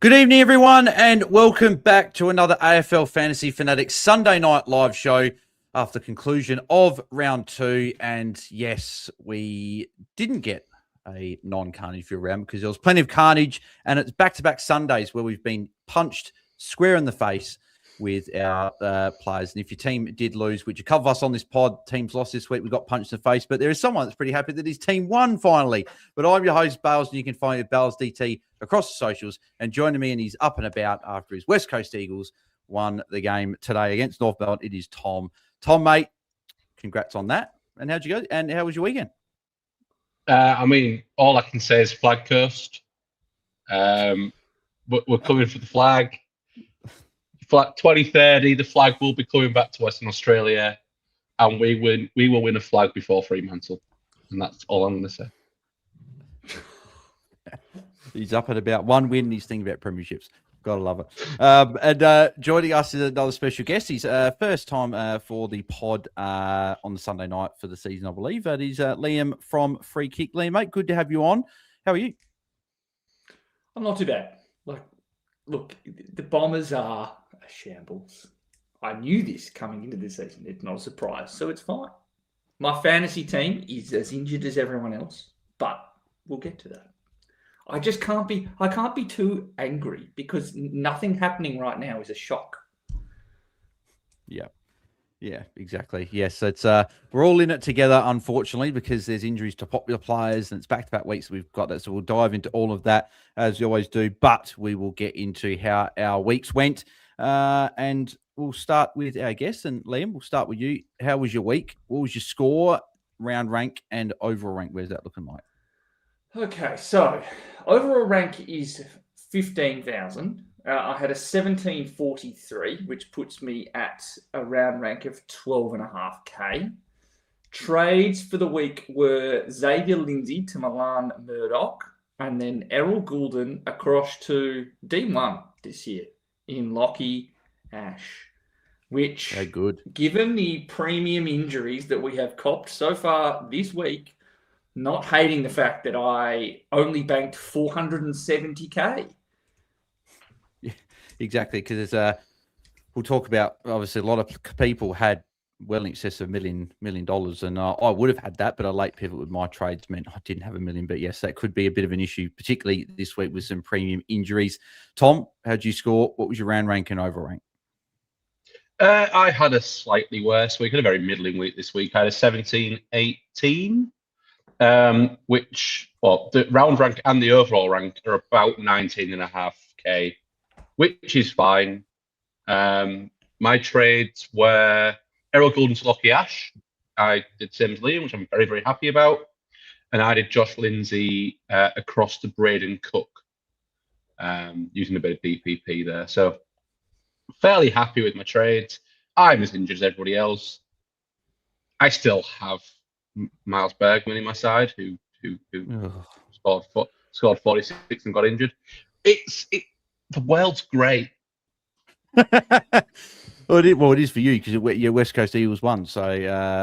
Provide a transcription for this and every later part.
Good evening, everyone, and welcome back to another AFL Fantasy Fanatics Sunday night live show after conclusion of round two. And yes, we didn't get a non-carnage view round because there was plenty of carnage, and it's back-to-back Sundays where we've been punched square in the face with our players. And if your team did lose, which a couple of us on this pod, teams lost this week, we got punched in the face. But there is someone that's pretty happy that his team won finally. But I'm your host, Bales, and you can find me at BAILSDT across the socials. And joining me, and he's up and about after his West Coast Eagles won the game today against North Melbourne, it is Tom. Tom, mate, congrats on that. And how'd you go? And how was your weekend? All I can say is flag cursed. We're coming for the flag. 2030, the flag will be coming back to Western Australia, and we will win a flag before Fremantle, and that's all I'm going to say. He's up at about one win, and he's thinking about premierships. Gotta love it. And joining us is another special guest. He's first time for the pod on the Sunday night for the season, I believe. That is Liam from Free Kick. Liam, mate, good to have you on. How are you? I'm not too bad. Look, the Bombers are a shambles. I knew this coming into this season. It's not a surprise, so it's fine. My fantasy team is as injured as everyone else, but we'll get to that. I can't be too angry because nothing happening right now is a shock. Yeah, exactly. Yes, it's we're all in it together, unfortunately, because there's injuries to popular players and it's back-to-back weeks we've got that. So we'll dive into all of that as we always do, but we will get into how our weeks went. And we'll start with our guest. And Liam, we'll start with you. How was your week? What was your score, round rank, and overall rank? Where's that looking like? Okay, so overall rank is 15,000. I had a 1743, which puts me at a round rank of 12.5K. Trades for the week were Xavier Lindsay to Milan Murdoch, and then Errol Goulden across to D1 this year in Lockie Ash, which, good. Given the premium injuries that we have copped so far this week, not hating the fact that I only banked 470K. Yeah, exactly, because we'll talk about, obviously, a lot of people had well in excess of $1 million, and I would have had that, but a late pivot with my trades meant I didn't have $1 million. But yes, that could be a bit of an issue, particularly this week with some premium injuries. Tom, how'd you score? What was your round rank and over rank? I had a slightly worse week. I had a very middling week this week. I had a 17-18. The round rank and the overall rank are about 19.5K, which is fine. My trades were Errol Goulden to Lockie Ash. I did same as Liam, which I'm very, very happy about. And I did Josh Lindsay across to Braden Cook, using a bit of DPP there. So fairly happy with my trades. I'm as injured as everybody else. I still have Miles Bergman in my side, who scored 46 and got injured. The world's great. Well, it is for you because your West Coast Eagles won, so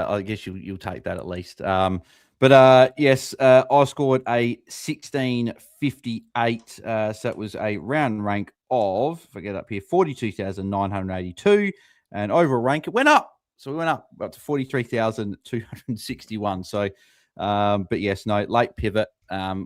I guess you'll take that at least. Yes, I scored a 1658, so that was a round rank of, if I get up here, 42,982, and overall rank it went up. So we went up to 43,261. So, but yes, no, late pivot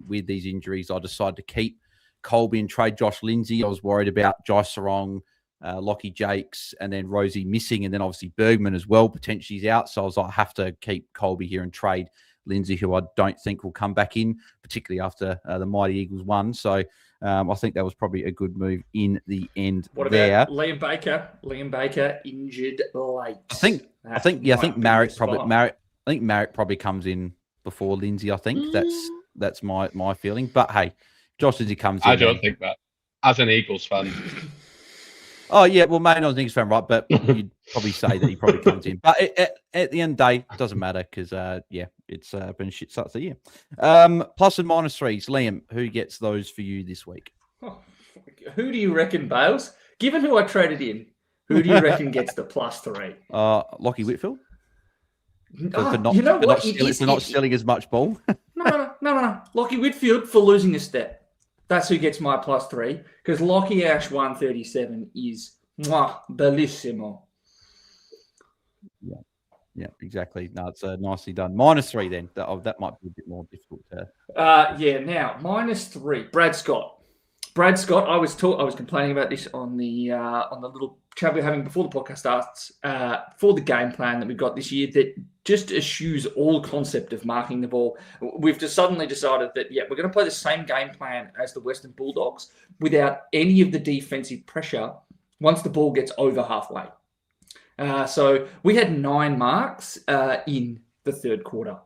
with these injuries. I decided to keep Colby and trade Josh Lindsay. I was worried about Jai Sarong, Lockie Jakes, and then Rosie missing, and then obviously Bergman as well, potentially he's out. So I was like, I have to keep Colby here and trade Lindsay, who I don't think will come back in, particularly after the Mighty Eagles won. So I think that was probably a good move in the end. What there. About Liam Baker? Liam Baker injured late. I think Marek probably comes in before Lindsay. I think that's my feeling. But hey, Josh Lindsay comes in. I don't think that. As an Eagles fan. Oh, yeah. Well, maybe not an Eagles fan, right? But you'd probably say that he probably comes in. But at the end of the day, it doesn't matter because, it's been a shit start to the year. Plus and minus threes. Liam, who gets those for you this week? Oh, who do you reckon, Bales? Given who I traded in, who do you reckon gets the +3? Lockie Whitfield? For not stealing as much ball. No. Lockie Whitfield for losing a step. That's who gets my +3, because Lockie Ash 137 is bellissimo. Yeah, exactly. No, it's nicely done. -3 then. That might be a bit more difficult to. Now -3. Brad Scott. I was complaining about this on the little chat we were having before the podcast starts for the game plan that we've got this year that just eschews all concept of marking the ball. We've just suddenly decided that we're going to play the same game plan as the Western Bulldogs without any of the defensive pressure once the ball gets over halfway. So we had 9 marks in the third quarter,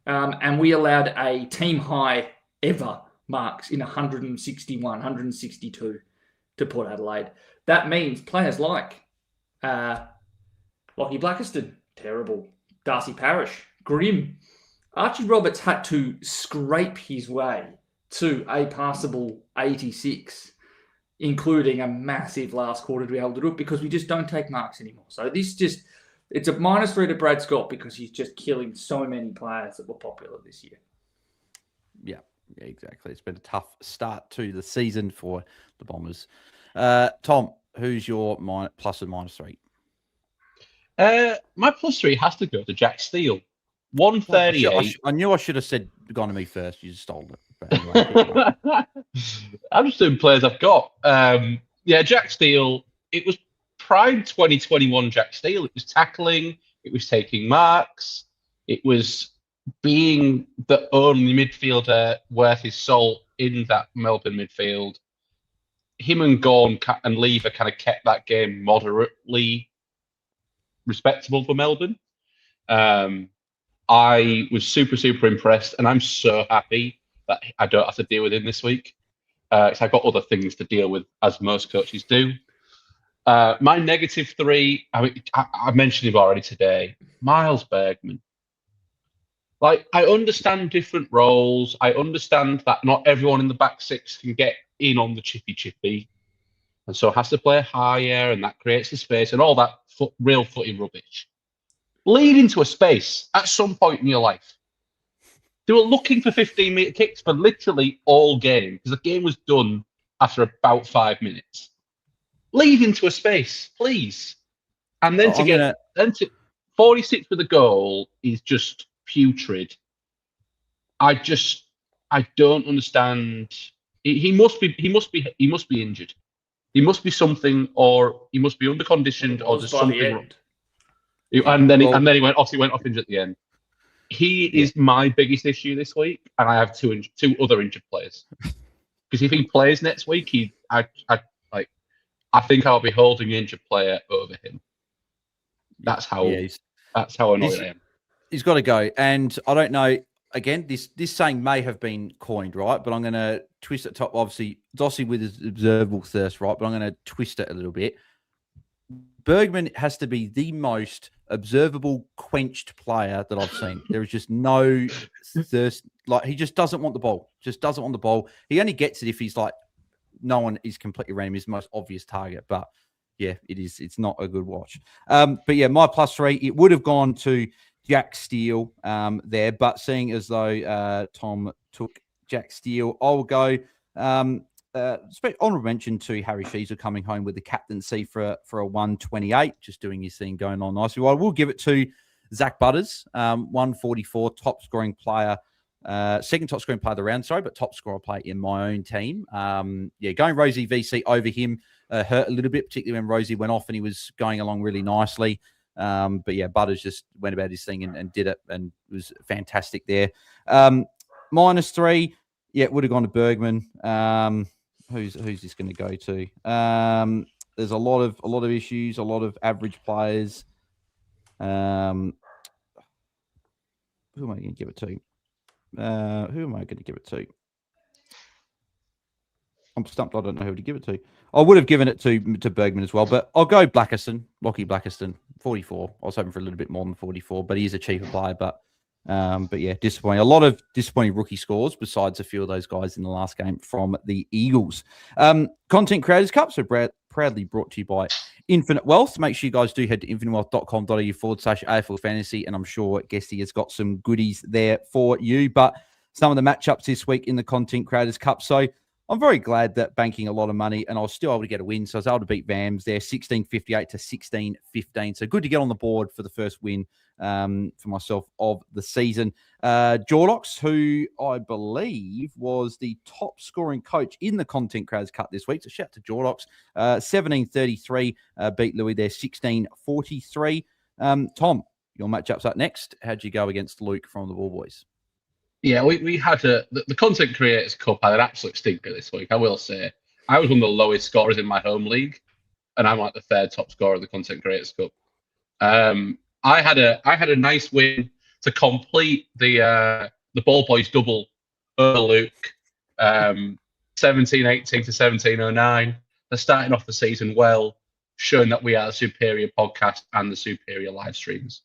and we allowed a team high ever marks in 161, 162 to Port Adelaide. That means players like Lockie Blackiston, terrible. Darcy Parish, grim. Archie Roberts had to scrape his way to a passable 86, including a massive last quarter to be able to do it, because we just don't take marks anymore. So it's a -3 to Brad Scott because he's just killing so many players that were popular this year. Yeah, exactly. It's been a tough start to the season for the Bombers. Tom, who's your plus and -3? My +3 has to go to Jack Steele. 138. I knew I should have gone to me first. You just stole it. But anyway, I'm just doing players I've got. Jack Steele. It was prime 2021 Jack Steele. It was tackling. It was taking marks. It was being the only midfielder worth his salt in that Melbourne midfield. Him and Gawn and Lever kind of kept that game moderately respectable for Melbourne. I was super, super impressed, and I'm so happy that I don't have to deal with him this week. So I've got other things to deal with, as most coaches do. My -3, I mentioned him already today, Miles Bergman. Like, I understand different roles. I understand that not everyone in the back six can get in on the chippy, and so has to play higher, and that creates the space and all that real footy rubbish. Lead into a space at some point in your life. They were looking for 15-metre kicks for literally all game, because the game was done after about 5 minutes. Lead into a space, please. And then to 46 with a goal is just putrid. I don't understand. He must be injured. He must be something, or he must be under conditioned, or just something wrong. And then he went off injured at the end. He is my biggest issue this week, and I have two other injured players. Because if he plays next week, I think I'll be holding the injured player over him. That's how annoyed I am. He's got to go, and I don't know. Again, this saying may have been coined, right? But I'm going to twist it top. Obviously, Dossie with his observable thirst, right? But I'm going to twist it a little bit. Bergman has to be the most observable, quenched player that I've seen. There is just no thirst. Like, he just doesn't want the ball. Just doesn't want the ball. He only gets it if he's like, no one is completely around him. He's the most obvious target. But yeah, it is. It's not a good watch. But yeah, my +3, it would have gone to Jack Steele there. But seeing as though Tom took Jack Steele, I'll go. Honourable mention to Harry Sheezer coming home with the captaincy for a 128, just doing his thing, going on nicely. Well, I will give it to Zach Butters, 144, top scoring player, second top scoring player of the round, but top scorer player in my own team. Going Rosie VC over him hurt a little bit, particularly when Rosie went off and he was going along really nicely. But yeah, Butters just went about his thing and did it, and was fantastic there. -3, it would have gone to Bergman. Who's this going to go to? There's a lot of issues, a lot of average players. Who am I going to give it to? I'm stumped. I don't know who to give it to. I would have given it to Bergman as well, but I'll go Blackiston, Lockie Blackiston, 44. I was hoping for a little bit more than 44, but he is a cheaper player. But yeah, disappointing. A lot of disappointing rookie scores besides a few of those guys in the last game from the Eagles. Content Creators Cup, so proudly brought to you by Infinite Wealth. Make sure you guys do head to infinitewealth.com.au/AFL Fantasy, and I'm sure Guesty has got some goodies there for you. But some of the matchups this week in the Content Creators Cup. So I'm very glad that banking a lot of money and I was still able to get a win. So I was able to beat Vams there, 16.58 to 16.15. So good to get on the board for the first win for myself of the season. Jordox, who I believe was the top scoring coach in the Content Creators Cut this week. So shout out to Jordox. 17.33 beat Louis there, 16.43. Tom, your matchup's up next. How'd you go against Luke from the Ball Boys? Yeah, we had the Content Creators Cup had an absolute stinker this week, I will say. I was one of the lowest scorers in my home league, and I'm like the third top scorer of the Content Creators Cup. I had a nice win to complete the Ball Boys double over Luke, 17-18 to 17-09. They're starting off the season well, showing that we are a superior podcast and the superior live streams.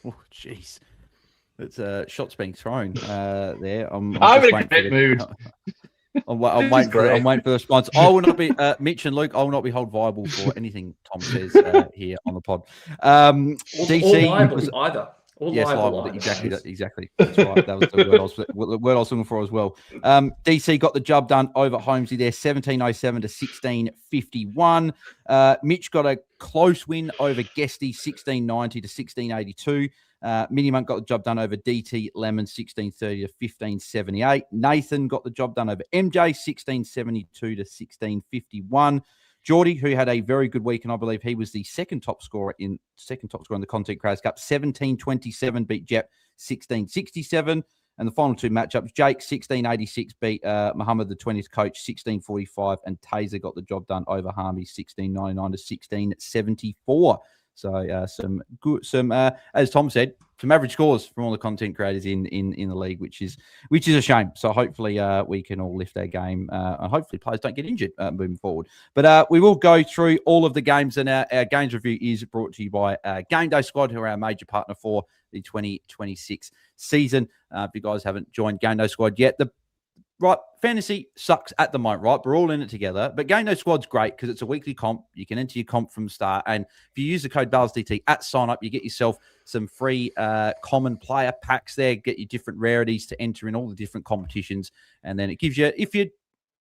Oh, jeez. It's shots being thrown there. I'm in a great mood. I'm waiting for the response. I will not be Mitch and Luke. I will not be held viable for anything Tom says here on the pod. DC or liable either. Or yes, liable liable. either. Exactly. That's right. That was the word I was looking for as well. DC got the job done over Holmesy there, 17.07 to 16.51. Mitch got a close win over Guesty, 16.90 to 16.82. Minimunk got the job done over DT Lemon, 16.30 to 15.78. Nathan got the job done over MJ, 16.72 to 16.51. Jordy, who had a very good week, and I believe he was the second top scorer in the Content Creators Cup, 17.27 beat Jep, 16.67. And the final two matchups, Jake, 16.86 beat Muhammad, the 20th coach, 16.45, and Taezer got the job done over Harmy, 16.99 to 16.74. So as Tom said, some average scores from all the content creators in the league, which is a shame. So hopefully we can all lift our game and hopefully players don't get injured moving forward. But we will go through all of the games, and our games review is brought to you by Game Day Squad, who are our major partner for the 2026 season. If you guys haven't joined Game Day Squad yet, right, fantasy sucks at the moment, right? We're all in it together. But Game Day Squad's great because it's a weekly comp. You can enter your comp from the start. And if you use the code BAILSDT at sign up, you get yourself some free common player packs there, get your different rarities to enter in all the different competitions. And then it gives you,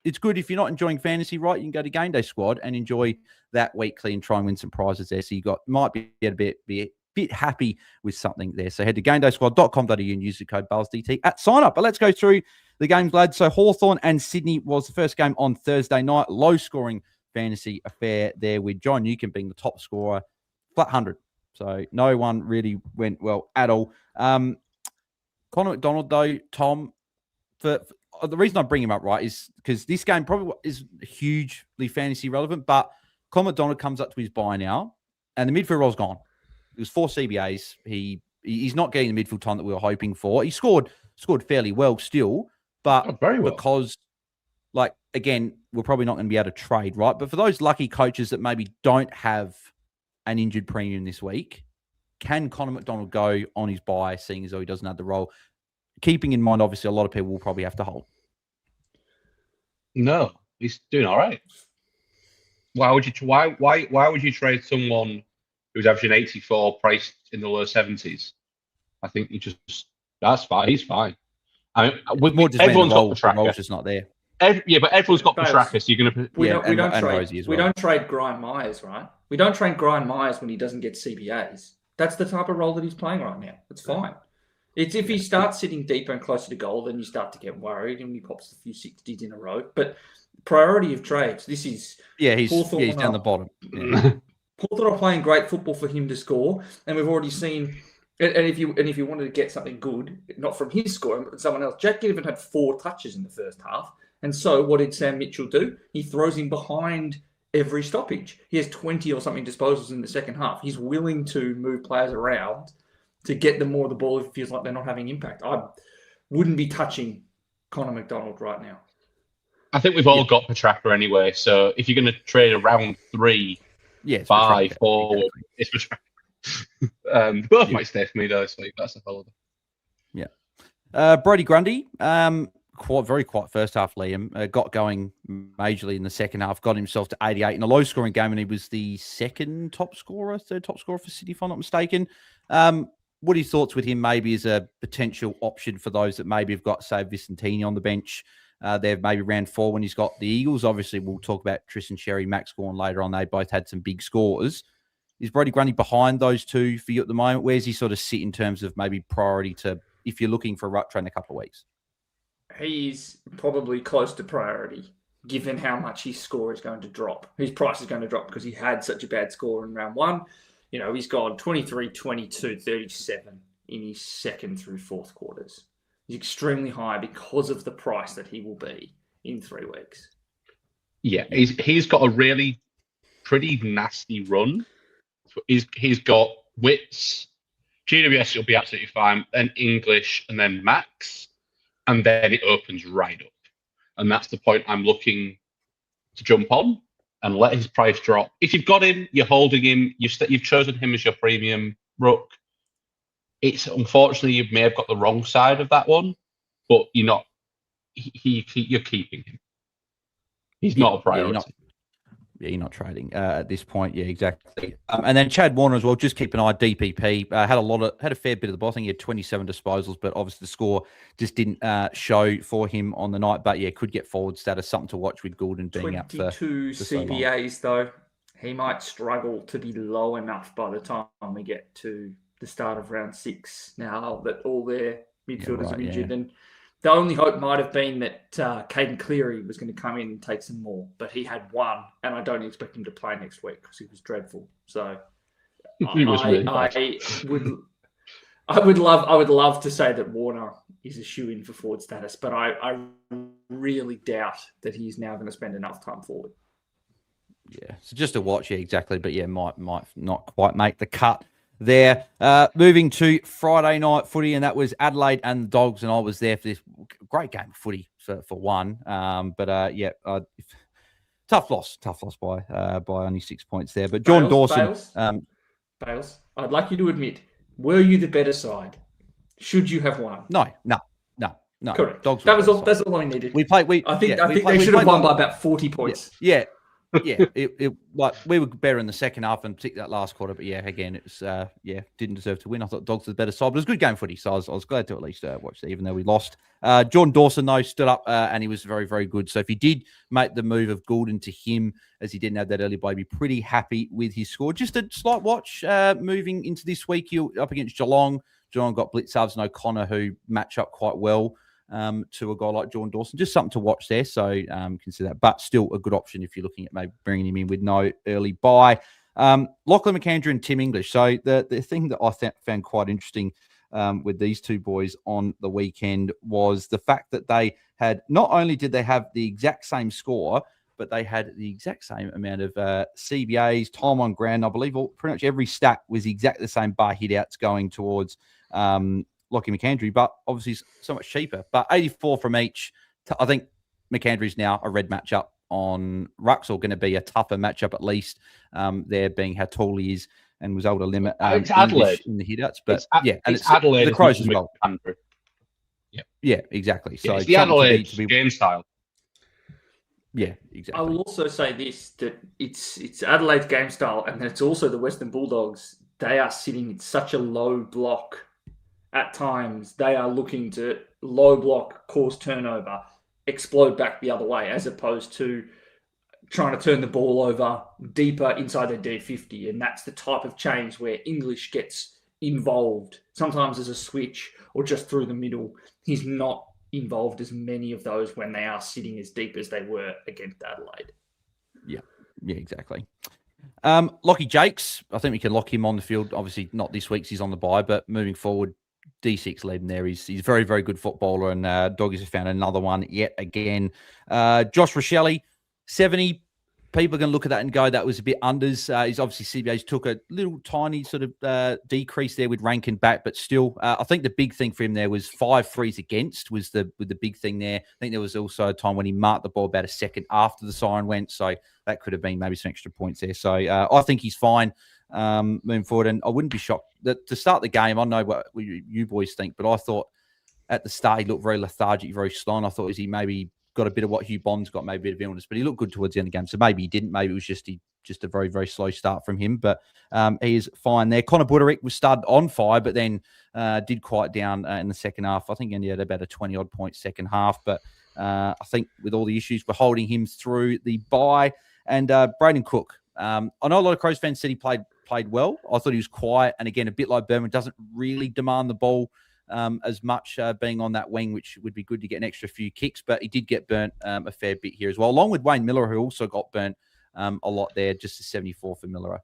it's good if you're not enjoying fantasy, right? You can go to Game Day Squad and enjoy that weekly and try and win some prizes there. So you might be a bit happy with something there. So head to gamedaysquad.com.au and use the code BAILSDT at sign up. But let's go through the games, lads. So Hawthorn and Sydney was the first game on Thursday night. Low-scoring fantasy affair there with John Newcomb being the top scorer, flat 100. So no one really went well at all. Connor McDonald, though, Tom, for the reason I bring him up, right, is because this game probably is hugely fantasy relevant, but Connor McDonald comes up to his bye now, and the midfield role's gone. It was 4 CBAs. He's not getting the midfield time that we were hoping for. He scored fairly well still, but very well. Because, like, again, we're probably not going to be able to trade, right? But for those lucky coaches that maybe don't have an injured premium this week, can Connor McDonald go on his bye, seeing as though he doesn't have the role? Keeping in mind, obviously, a lot of people will probably have to hold. No, he's doing all right. Why would you trade someone who's averaging 84 priced in the low 70s? I think that's fine. He's fine. I mean, everyone's got Petrarca. The role's just not there. But everyone's got Petrarca, so you're going to... We don't trade Brian Myers, right? We don't trade Brian Myers when he doesn't get CBAs. That's the type of role that he's playing right now. It's fine. It's if he starts sitting deeper and closer to goal, then you start to get worried and he pops a few 60s in a row. But priority of trades, this is... he's down the bottom. Yeah. Hawthorn are playing great football for him to score, and we've already seen... And if you wanted to get something good, not from his scoring, but from someone else, Jack Given had 4 touches in the first half. And so what did Sam Mitchell do? He throws him behind every stoppage. He has 20 or something disposals in the second half. He's willing to move players around to get them more of the ball if it feels like they're not having impact. I wouldn't be touching Connor McDonald right now. I think we've all got Petrarca anyway, so if you're going to trade a round 3, 5, 4, it's Petrarca. Both might stay for me though, so that's a holiday. Yeah. Brody Grundy, very quiet first half, Liam. Got going majorly in the second half, got himself to 88 in a low scoring game, and he was the third top scorer for City, if I'm not mistaken. What are your thoughts with him maybe as a potential option for those that maybe have got, say, Vicentini on the bench? there maybe round 4 when he's got the Eagles. Obviously, we'll talk about Tristan Sherry, Max Gawn later on. They both had some big scores. Is Brodie Grundy behind those two for you at the moment? Where's he sort of sit in terms of maybe priority to if you're looking for a rut train in a couple of weeks? He's probably close to priority, given how much his score is going to drop. His price is going to drop because he had such a bad score in round 1. He's gone 23, 22, 37 in his second through fourth quarters. He's extremely high because of the price that he will be in 3 weeks. Yeah, he's got a really pretty nasty run. He's got Wits, GWS will be absolutely fine, then English, and then Max, and then it opens right up. And that's the point I'm looking to jump on and let his price drop. If you've got him, you're holding him, you've chosen him as your premium rook. It's unfortunately you may have got the wrong side of that one, but you're not. You're keeping him. He's not a priority. You're not trading at this point. Yeah, exactly. And then Chad Warner as well. Just keep an eye. DPP had a fair bit of the ball. I think he had 27 disposals, but obviously the score just didn't show for him on the night. But yeah, could get forward status. Something to watch with Goulden being out for 22 CBAs though. He might struggle to be low enough by the time we get to the start of round 6. Now that all their midfielders are injured, and the only hope might have been that Caden Cleary was going to come in and take some more, but he had 1, and I don't expect him to play next week because he was dreadful. So I would love to say that Warner is a shoe-in for forward status, but I really doubt that he's now going to spend enough time forward. Yeah, so just a watch, yeah, exactly. But yeah, might not quite make the cut there. Moving to Friday night footy, and that was Adelaide and the Dogs, and I was there for this great game of footy for one. Tough loss by only 6 points there. But John Dawson, Bales, I'd like you to admit, were you the better side? Should you have won? No. Correct. Dogs. That's all I needed. I think they should have won by about 40 points. Yeah. It like we were better in the second half and particularly that last quarter, but yeah, again, it was didn't deserve to win. I thought Dogs were the better side, but it was a good game footy, so I was glad to at least watch that, even though we lost. Jordan Dawson though stood up and he was very, very good. So if he did make the move of Goulden to him, as he didn't have that early bye, be pretty happy with his score. Just a slight watch moving into this week. You're up against Geelong. Geelong got Blitzarves and O'Connor who match up quite well to a guy like Jordan Dawson. Just something to watch there. So consider that. But still a good option if you're looking at maybe bringing him in with no early buy. Lachlan McAndrew and Tim English. So the thing that I found quite interesting with these two boys on the weekend was the fact that they had, not only did they have the exact same score, but they had the exact same amount of CBAs, time on ground. I believe pretty much every stat was exactly the same, bar hit outs going towards Lockie McAndrew, but obviously so much cheaper. But 84 from each. I think McAndrew's now a red matchup on Rucks, or going to be a tougher matchup at least, there being how tall he is and was able to limit it's Adelaide in the hitouts. But it's Adelaide, the Crows as well. McAndrew. Yeah, exactly. So it's the Adelaide game style. Yeah, exactly. I will also say this, that it's Adelaide's game style, and it's also the Western Bulldogs. They are sitting in such a low block. At times, they are looking to low block, cause turnover, explode back the other way, as opposed to trying to turn the ball over deeper inside their D50. And that's the type of change where English gets involved, sometimes as a switch or just through the middle. He's not involved as many of those when they are sitting as deep as they were against Adelaide. Yeah, exactly. Lockie Jakes, I think we can lock him on the field. Obviously, not this week's, he's on the bye, but moving forward, D6 leading there. He's a very, very good footballer, and Doggies have found another one yet again. Josh Rochelle, 70. People are going to look at that and go, that was a bit unders. He's obviously CBA's took a little tiny sort of decrease there with Rankin back, but still, I think the big thing for him there was 5 frees against was the big thing there. I think there was also a time when he marked the ball about a second after the siren went, so that could have been maybe some extra points there. So I think he's fine moving forward, and I wouldn't be shocked that to start the game. I know what you boys think, but I thought at the start he looked very lethargic, very slow, and I thought, is he maybe got a bit of what Hugh Bond's got, maybe a bit of illness, but he looked good towards the end of the game. So maybe he didn't. Maybe it was just a very, very slow start from him, but he is fine there. Connor Buderick was started on fire, but then did quiet down in the second half. I think he had about a 20-odd point second half, but I think with all the issues, we're holding him through the bye. And Braden Cook, I know a lot of Crows fans said he played well. I thought he was quiet. And again, a bit like Berman, doesn't really demand the ball as much being on that wing, which would be good to get an extra few kicks. But he did get burnt a fair bit here as well, along with Wayne Miller, who also got burnt a lot there, just a 74 for Miller.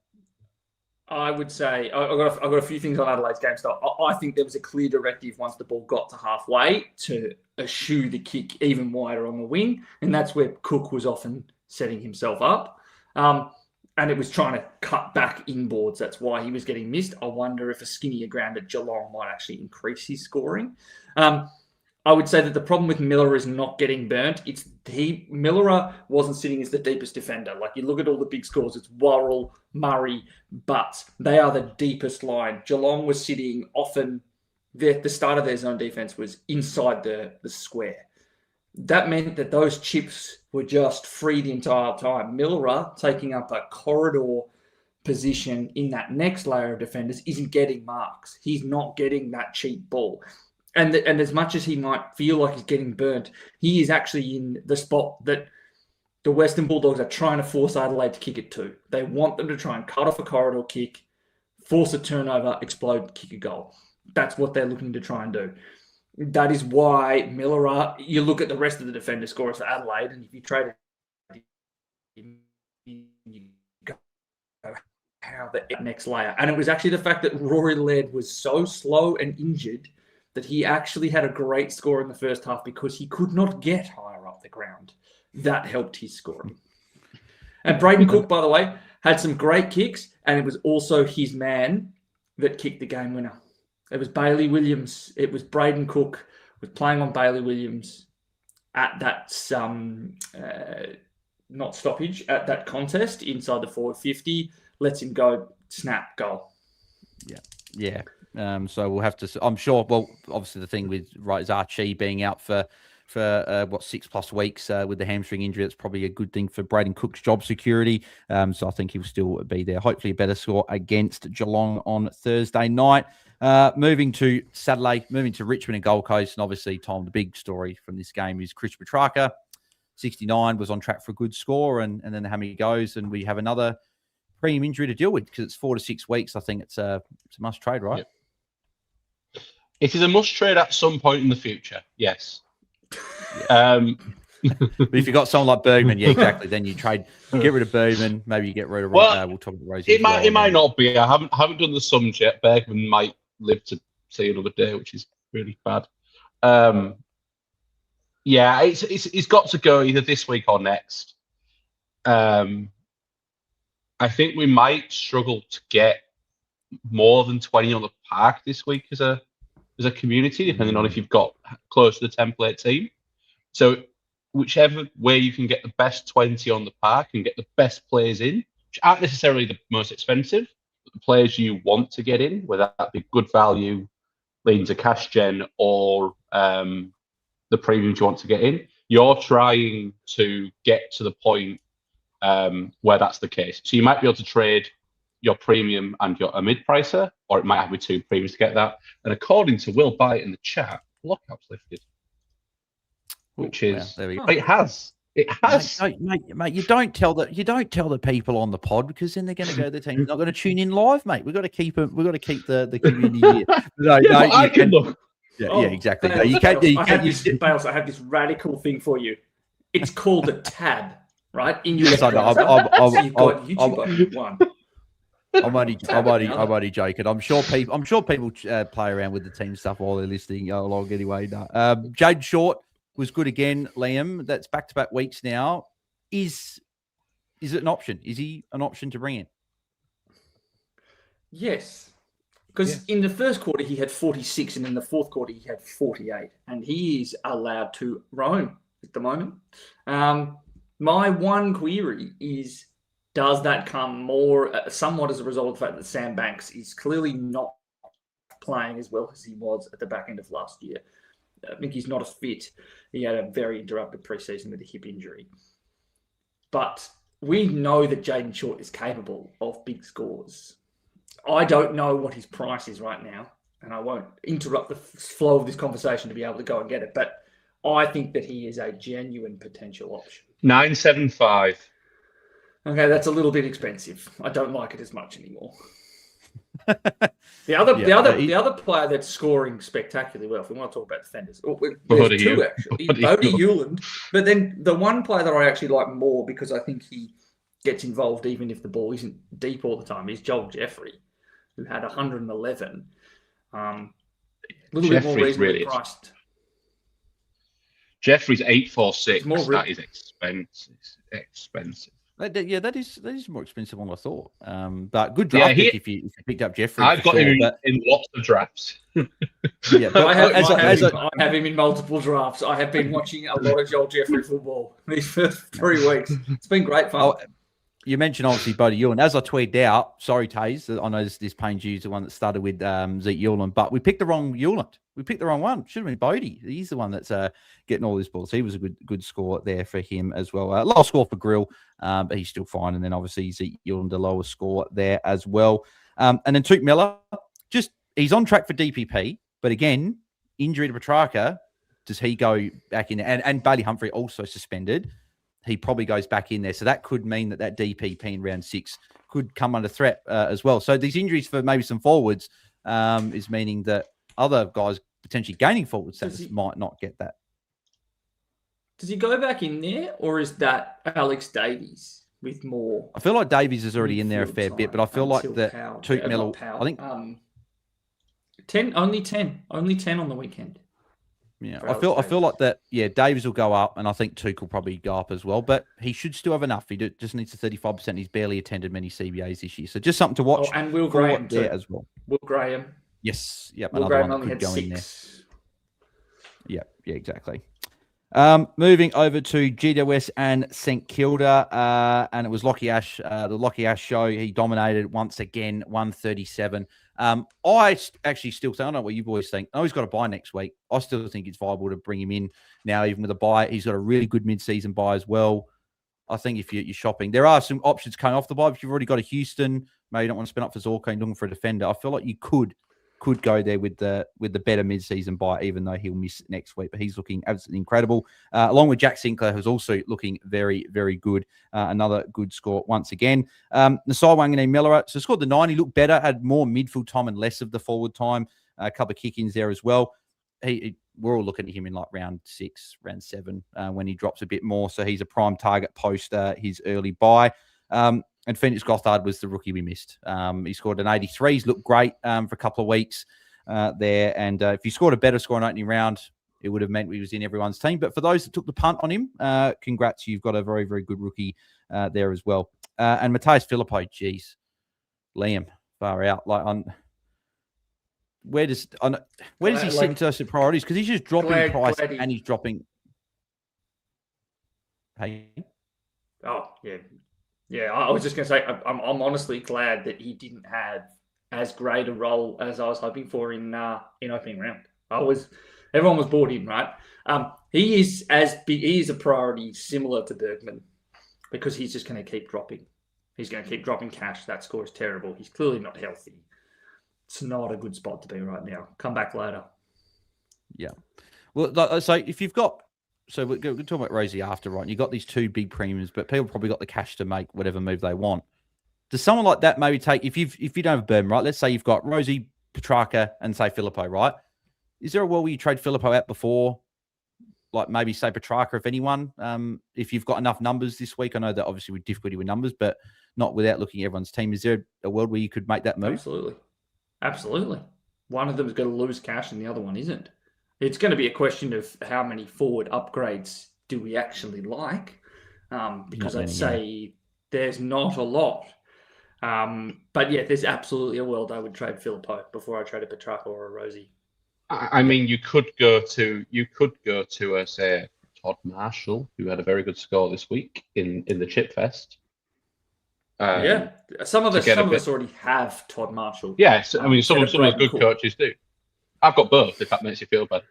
I would say I've got a few things on Adelaide's game style. I think there was a clear directive once the ball got to halfway to eschew the kick even wider on the wing, and that's where Cook was often setting himself up. And it was trying to cut back inboards. That's why he was getting missed. I wonder if a skinnier ground at Geelong might actually increase his scoring. I would say that the problem with Miller is not getting burnt. Miller wasn't sitting as the deepest defender. Like, you look at all the big scores, it's Worrell, Murray, Butts. They are the deepest line. Geelong was sitting often, the start of their zone defense was inside the square. That meant that those chips were just free the entire time. Miller, taking up a corridor position in that next layer of defenders, isn't getting marks. He's not getting that cheap ball. And as much as he might feel like he's getting burnt, he is actually in the spot that the Western Bulldogs are trying to force Adelaide to kick it to. They want them to try and cut off a corridor kick, force a turnover, explode, kick a goal. That's what they're looking to try and do. That is why Miller, you look at the rest of the defender scorers for Adelaide, and if you trade it, you go, how the next layer. And it was actually the fact that Rory Laird was so slow and injured that he actually had a great score in the first half because he could not get higher up the ground. That helped his scoring. And Braden Cook, by the way, had some great kicks, and it was also his man that kicked the game winner. It was Bailey Williams. It was Braden Cook was playing on Bailey Williams at that not stoppage, at that contest inside the forward 50, lets him go, snap, goal. Yeah. So we'll have to, I'm sure, well, obviously the thing with is Archie being out for 6+ weeks with the hamstring injury. That's probably a good thing for Braden Cook's job security. So I think he'll still be there. Hopefully a better score against Geelong on Thursday night. Moving to Saturday, moving to Richmond and Gold Coast. And obviously, Tom, the big story from this game is Chris Petrarca, 69, was on track for a good score. And then how many goes? And we have another premium injury to deal with because it's 4 to 6 weeks. I think it's a must trade, right? Yep. It is a must trade at some point in the future. Yes. But if you've got someone like Bergman, yeah, exactly. Then you trade, you get rid of Bergman. Maybe you get rid of. We'll talk about Rosie. It might not be. I haven't done the sums yet. Bergman might live to see another day, which is really bad. Yeah, it's got to go either this week or next. I think we might struggle to get more than 20 on the park this week as a community, depending on if you've got close to the template team. So whichever way you can get the best 20 on the park and get the best players in, which aren't necessarily the most expensive, but the players you want to get in, whether that be good value, leading to cash gen, or the premiums you want to get in, you're trying to get to the point where that's the case. So you might be able to trade your premium and a mid-pricer, or it might have to be 2 premiums to get that. And according to Will Byte in the chat, lockout's lifted. Which is, there we go. It has. Mate, you don't tell the people on the pod because then they're going to go. The team's not going to tune in live, mate. We've got to keep them. We've got to keep the community here. I can look. Yeah, exactly. Bales, You can't. Bales, I have this radical thing for you. It's called a tab, right? In your Yes, I know. so you've got YouTube one. I'm only joking. I'm sure people play around with the team stuff while they're listening along anyway. No. Jaiden Short was good again, Liam. That's back-to-back weeks now. Is it an option? Is he an option to bring in? Yes. Because in the first quarter, he had 46, and in the fourth quarter, he had 48. And he is allowed to roam at the moment. My one query is, does that come more somewhat as a result of the fact that Sam Banks is clearly not playing as well as he was at the back end of last year? I think he's not as fit. He had a very interrupted preseason with a hip injury. But we know that Jaiden Short is capable of big scores. I don't know what his price is right now, and I won't interrupt the flow of this conversation to be able to go and get it. But I think that he is a genuine potential option. 975. Okay, that's a little bit expensive. I don't like it as much anymore. The other player that's scoring spectacularly well, if we want to talk about defenders, there's two actually. Bodie Hewland, but then the one player that I actually like more because I think he gets involved even if the ball isn't deep all the time is Joel Jeffrey, who had 111. A little bit more reasonably priced. Jeffrey's 846. That is expensive. That is more expensive than I thought. But good draft pick if you picked up Jeffrey. I've got him in lots of drafts. I have him in multiple drafts. I have been watching a lot of Joel Jeffrey football these first 3 weeks. It's been great fun. You mentioned obviously Bodie Hewland. As I tweeted out, sorry Taezer, I know this pains you, the one that started with Zeke Hewland, but we picked the wrong Hewland. We picked the wrong one. Should have been Bodie. He's the one that's getting all these balls. He was a good score there for him as well. Low score for Grill, but he's still fine. And then obviously Zeke Hewland, a lower score there as well. And then Tuke Miller, he's on track for DPP, but again, injury to Petrarca, does he go back in there? And Bailey Humphrey also suspended. He probably goes back in there. So that could mean that DPP in round 6 could come under threat as well. So these injuries for maybe some forwards is meaning that other guys potentially gaining forward status might not get that. Does he go back in there, or is that Alex Davies with more? I feel like Davies is already in there a fair bit, but I feel like that Tuke Miller, I think 10 only 10 on the weekend. Yeah, I feel like that. Yeah, Davies will go up, and I think Tuke will probably go up as well. But he should still have enough. He just needs a 35%. He's barely attended many CBAs this year, so just something to watch. And Will Graham there as well. Will Graham. Yes. Yep. Will another Graham one only that could had go 6. in there. Yeah, exactly. Moving over to GWS and St Kilda, and it was Lockie Ash, the Lockie Ash show. He dominated once again, 137. I actually still think, I don't know what you boys think. I know he's got a bye next week. I still think it's viable to bring him in now, even with a bye. He's got a really good mid-season bye as well. I think if you're shopping, there are some options coming off the bye. If you've already got a Houston, maybe you don't want to spin up for Zorko and looking for a defender. I feel like you could go there with the better mid-season bye, even though he'll miss next week. But he's looking absolutely incredible, along with Jack Sinclair, who's also looking very, very good. Another good score once again. Nasai Wanganeen Miller, so scored the 90, looked better, had more midfield time and less of the forward time. A couple of kick-ins there as well. We're all looking at him in like round 6, round 7, when he drops a bit more. So he's a prime target post his early bye. And Phoenix Gothard was the rookie we missed. He scored an 83. He's looked great for a couple of weeks there. And if he scored a better score in opening round, it would have meant he was in everyone's team. But for those that took the punt on him, congrats. You've got a very, very good rookie there as well. And Matthias Philippo, geez. Liam, far out. Where does he sit in terms of priorities? Because he's just dropping price and he's dropping. Hey. Oh, yeah. Yeah, I was just going to say, I'm honestly glad that he didn't have as great a role as I was hoping for in opening round. Everyone was bought in, right? He is a priority similar to Bergman because he's just going to keep dropping. He's going to keep dropping cash. That score is terrible. He's clearly not healthy. It's not a good spot to be right now. Come back later. Yeah. Well, so if you've got, so we're talking about Rosie after, right? You've got these 2 big premiums, but people probably got the cash to make whatever move they want. Does someone like that maybe take, if you don't have Berman, right? Let's say you've got Rosie, Petrarca, and say Filippo, right? Is there a world where you trade Filippo out before, like maybe say Petrarca, if anyone, if you've got enough numbers this week? I know that obviously with difficulty with numbers, but not without looking at everyone's team. Is there a world where you could make that move? Absolutely. One of them is going to lose cash and the other one isn't. It's going to be a question of how many forward upgrades do we actually like, because I'd say there's not a lot. But yeah, there's absolutely a world I would trade Filippo before I traded Petrarca or a Rosie. I mean, you could go to say Todd Marshall, who had a very good score this week in the Chip Fest. Yeah, some of us already have Todd Marshall. Yes, I mean some of the good coaches do. I've got both, if that makes you feel better.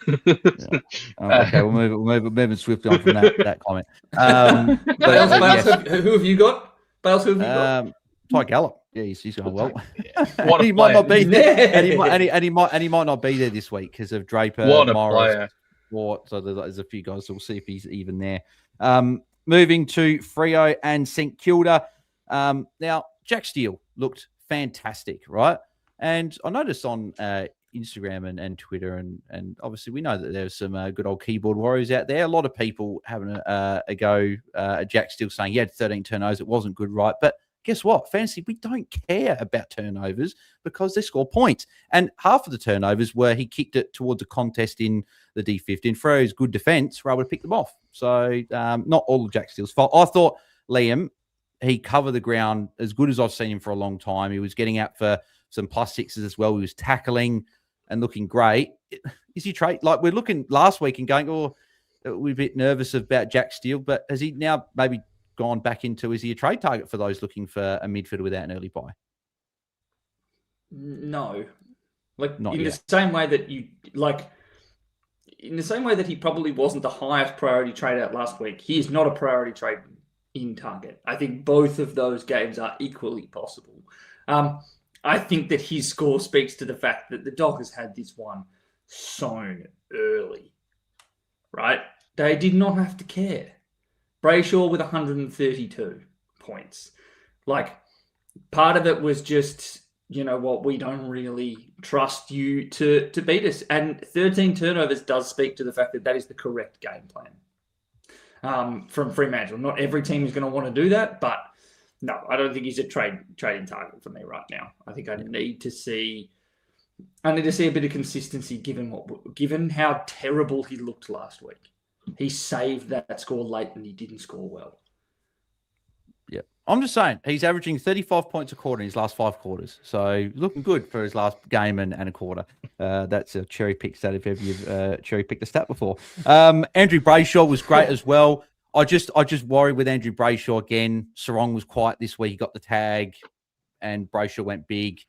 Okay, we'll move swiftly on from that comment. Bales, who have you got? Bales, who have you got? Ty Gallup. Yeah, he's going well. What he might not be there, and he might not be there this week because of Draper. What a Morris. player! sport. So there's a few guys. So we'll see if he's even there. Moving to Freo and St Kilda. Now, Jack Steele looked fantastic, right? And I noticed on Instagram and Twitter, and obviously we know that there's some good old keyboard warriors out there. A lot of people having a go at Jack Steele saying he had 13 turnovers. It wasn't good, right? But guess what? Fantasy, we don't care about turnovers because they score points. And half of the turnovers were he kicked it towards a contest in the D50. Freo's good defence were able to pick them off. So not all of Jack Steele's fault. I thought Liam, he covered the ground as good as I've seen him for a long time. He was getting out for some +6s as well. He was tackling and looking great. Is he trade? Like we're looking last week and going, oh, we're a bit nervous about Jack Steele, but has he now maybe gone back into, is he a trade target for those looking for a midfielder without an early buy? No. Like Not in yet. the same way that in the same way that he probably wasn't the highest priority trade out last week, he is not a priority trade in target. I think both of those games are equally possible. I think that his score speaks to the fact that the Dockers had this one sown early, right? They did not have to care. Brayshaw with 132 points. Like, part of it was just, you know what, we don't really trust you to beat us. And 13 turnovers does speak to the fact that that is the correct game plan from Fremantle. Not every team is going to want to do that, but no, I don't think he's a trading target for me right now. I think I need to see a bit of consistency given how terrible he looked last week. He saved that score late and he didn't score well. Yeah. I'm just saying, he's averaging 35 points a quarter in his last 5 quarters. So looking good for his last game and a quarter. That's a cherry pick stat if ever you've cherry picked a stat before. Andrew Brayshaw was great as well. I just worry with Andrew Brayshaw again. Sarong was quiet this week. He got the tag and Brayshaw went big.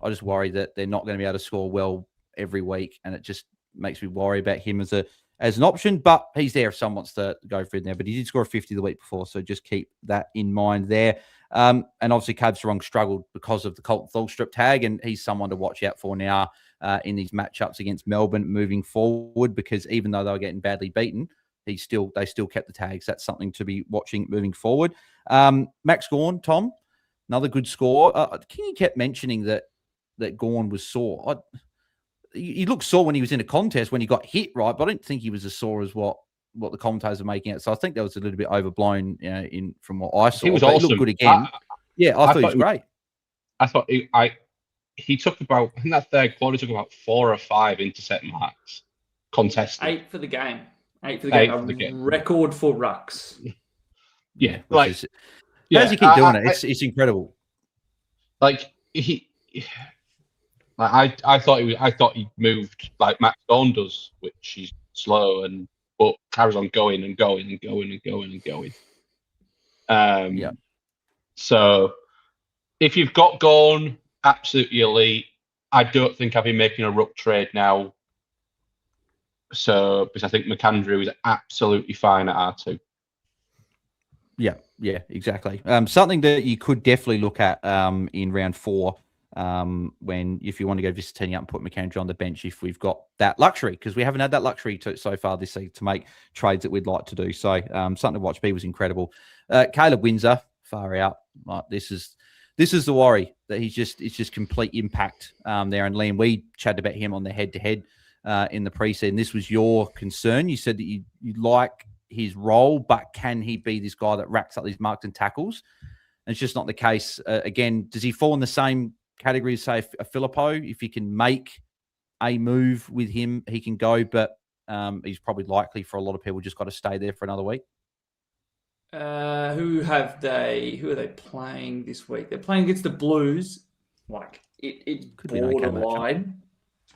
I just worry that they're not going to be able to score well every week. And it just makes me worry about him as an option, but he's there if someone wants to go for it now. But he did score a 50 the week before, so just keep that in mind there. And obviously, Cab Sarong struggled because of the Colton Thalstrip tag, and he's someone to watch out for now in these matchups against Melbourne moving forward, because even though they were getting badly beaten, they still kept the tags. That's something to be watching moving forward. Max Gawn, Tom, another good score. Kingy kept mentioning that Gawn was sore. He looked sore when he was in a contest when he got hit, right? But I don't think he was as sore as what the commentators are making it. So I think that was a little bit overblown, from what I saw. He was awesome. awesome. He looked good again. I thought he was great. I thought he took about, in that third quarter, took about 4 or 5 intercept marks contested. 8 for the game. 8 for the game. Record for rucks. Yeah. How does he keep doing it? It's incredible. Like I thought he moved like Max Gawn does, which he's slow but carries on going and going and going and going and going. So if you've got Gawn, absolutely elite. I don't think I'll be making a ruck trade now. So because I think McAndrew is absolutely fine at R2. Yeah, exactly. Something that you could definitely look at in round 4. If you want to go Visitini up and put McAndrew on the bench, if we've got that luxury, because we haven't had that luxury so far this season to make trades that we'd like to do. So something to watch. B was incredible. Caleb Windsor, far out. This is the worry that it's just complete impact there. And Liam, we chatted about him on the head-to-head in the preseason. This was your concern. You said that you like his role, but can he be this guy that racks up these marks and tackles? And it's just not the case. Again, does he fall in the same category as, say, a Filippo? If he can make a move with him, he can go, but he's probably likely for a lot of people just got to stay there for another week. Who are they playing this week? They're playing against the Blues. Like it's borderline.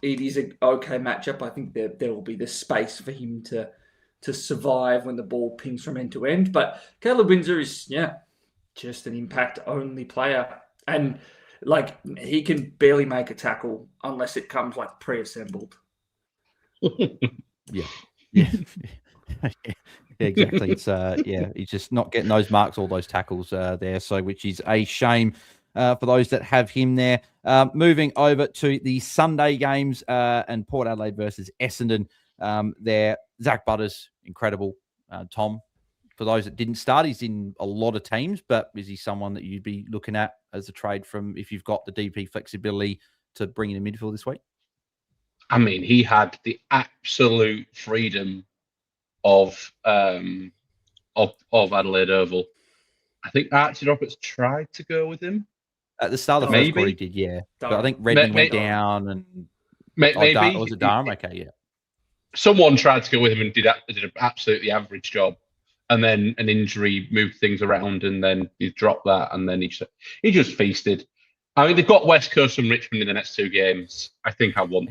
It is an okay matchup. I think there will be the space for him to survive when the ball pings from end to end. But Caleb Windsor is just an impact only player, and like he can barely make a tackle unless it comes like pre-assembled. Yeah, exactly. It's he's just not getting those marks, all those tackles there. So, which is a shame for those that have him there. Moving over to the Sunday games and Port Adelaide versus Essendon. there. Zach Butters, incredible. Tom, for those that didn't start, he's in a lot of teams, but is he someone that you'd be looking at as a trade from if you've got the DP flexibility to bring in a midfield this week? I mean, he had the absolute freedom of Adelaide Oval. I think Archie Roberts tried to go with him at the start of the first quarter. He did, yeah. But I think Redmond went down, and maybe was it Durham? Okay, yeah. Someone tried to go with him and did an absolutely average job, and then an injury moved things around, and then he dropped that, and then he just feasted. I mean, they've got West Coast and Richmond in the next 2 games. I think I want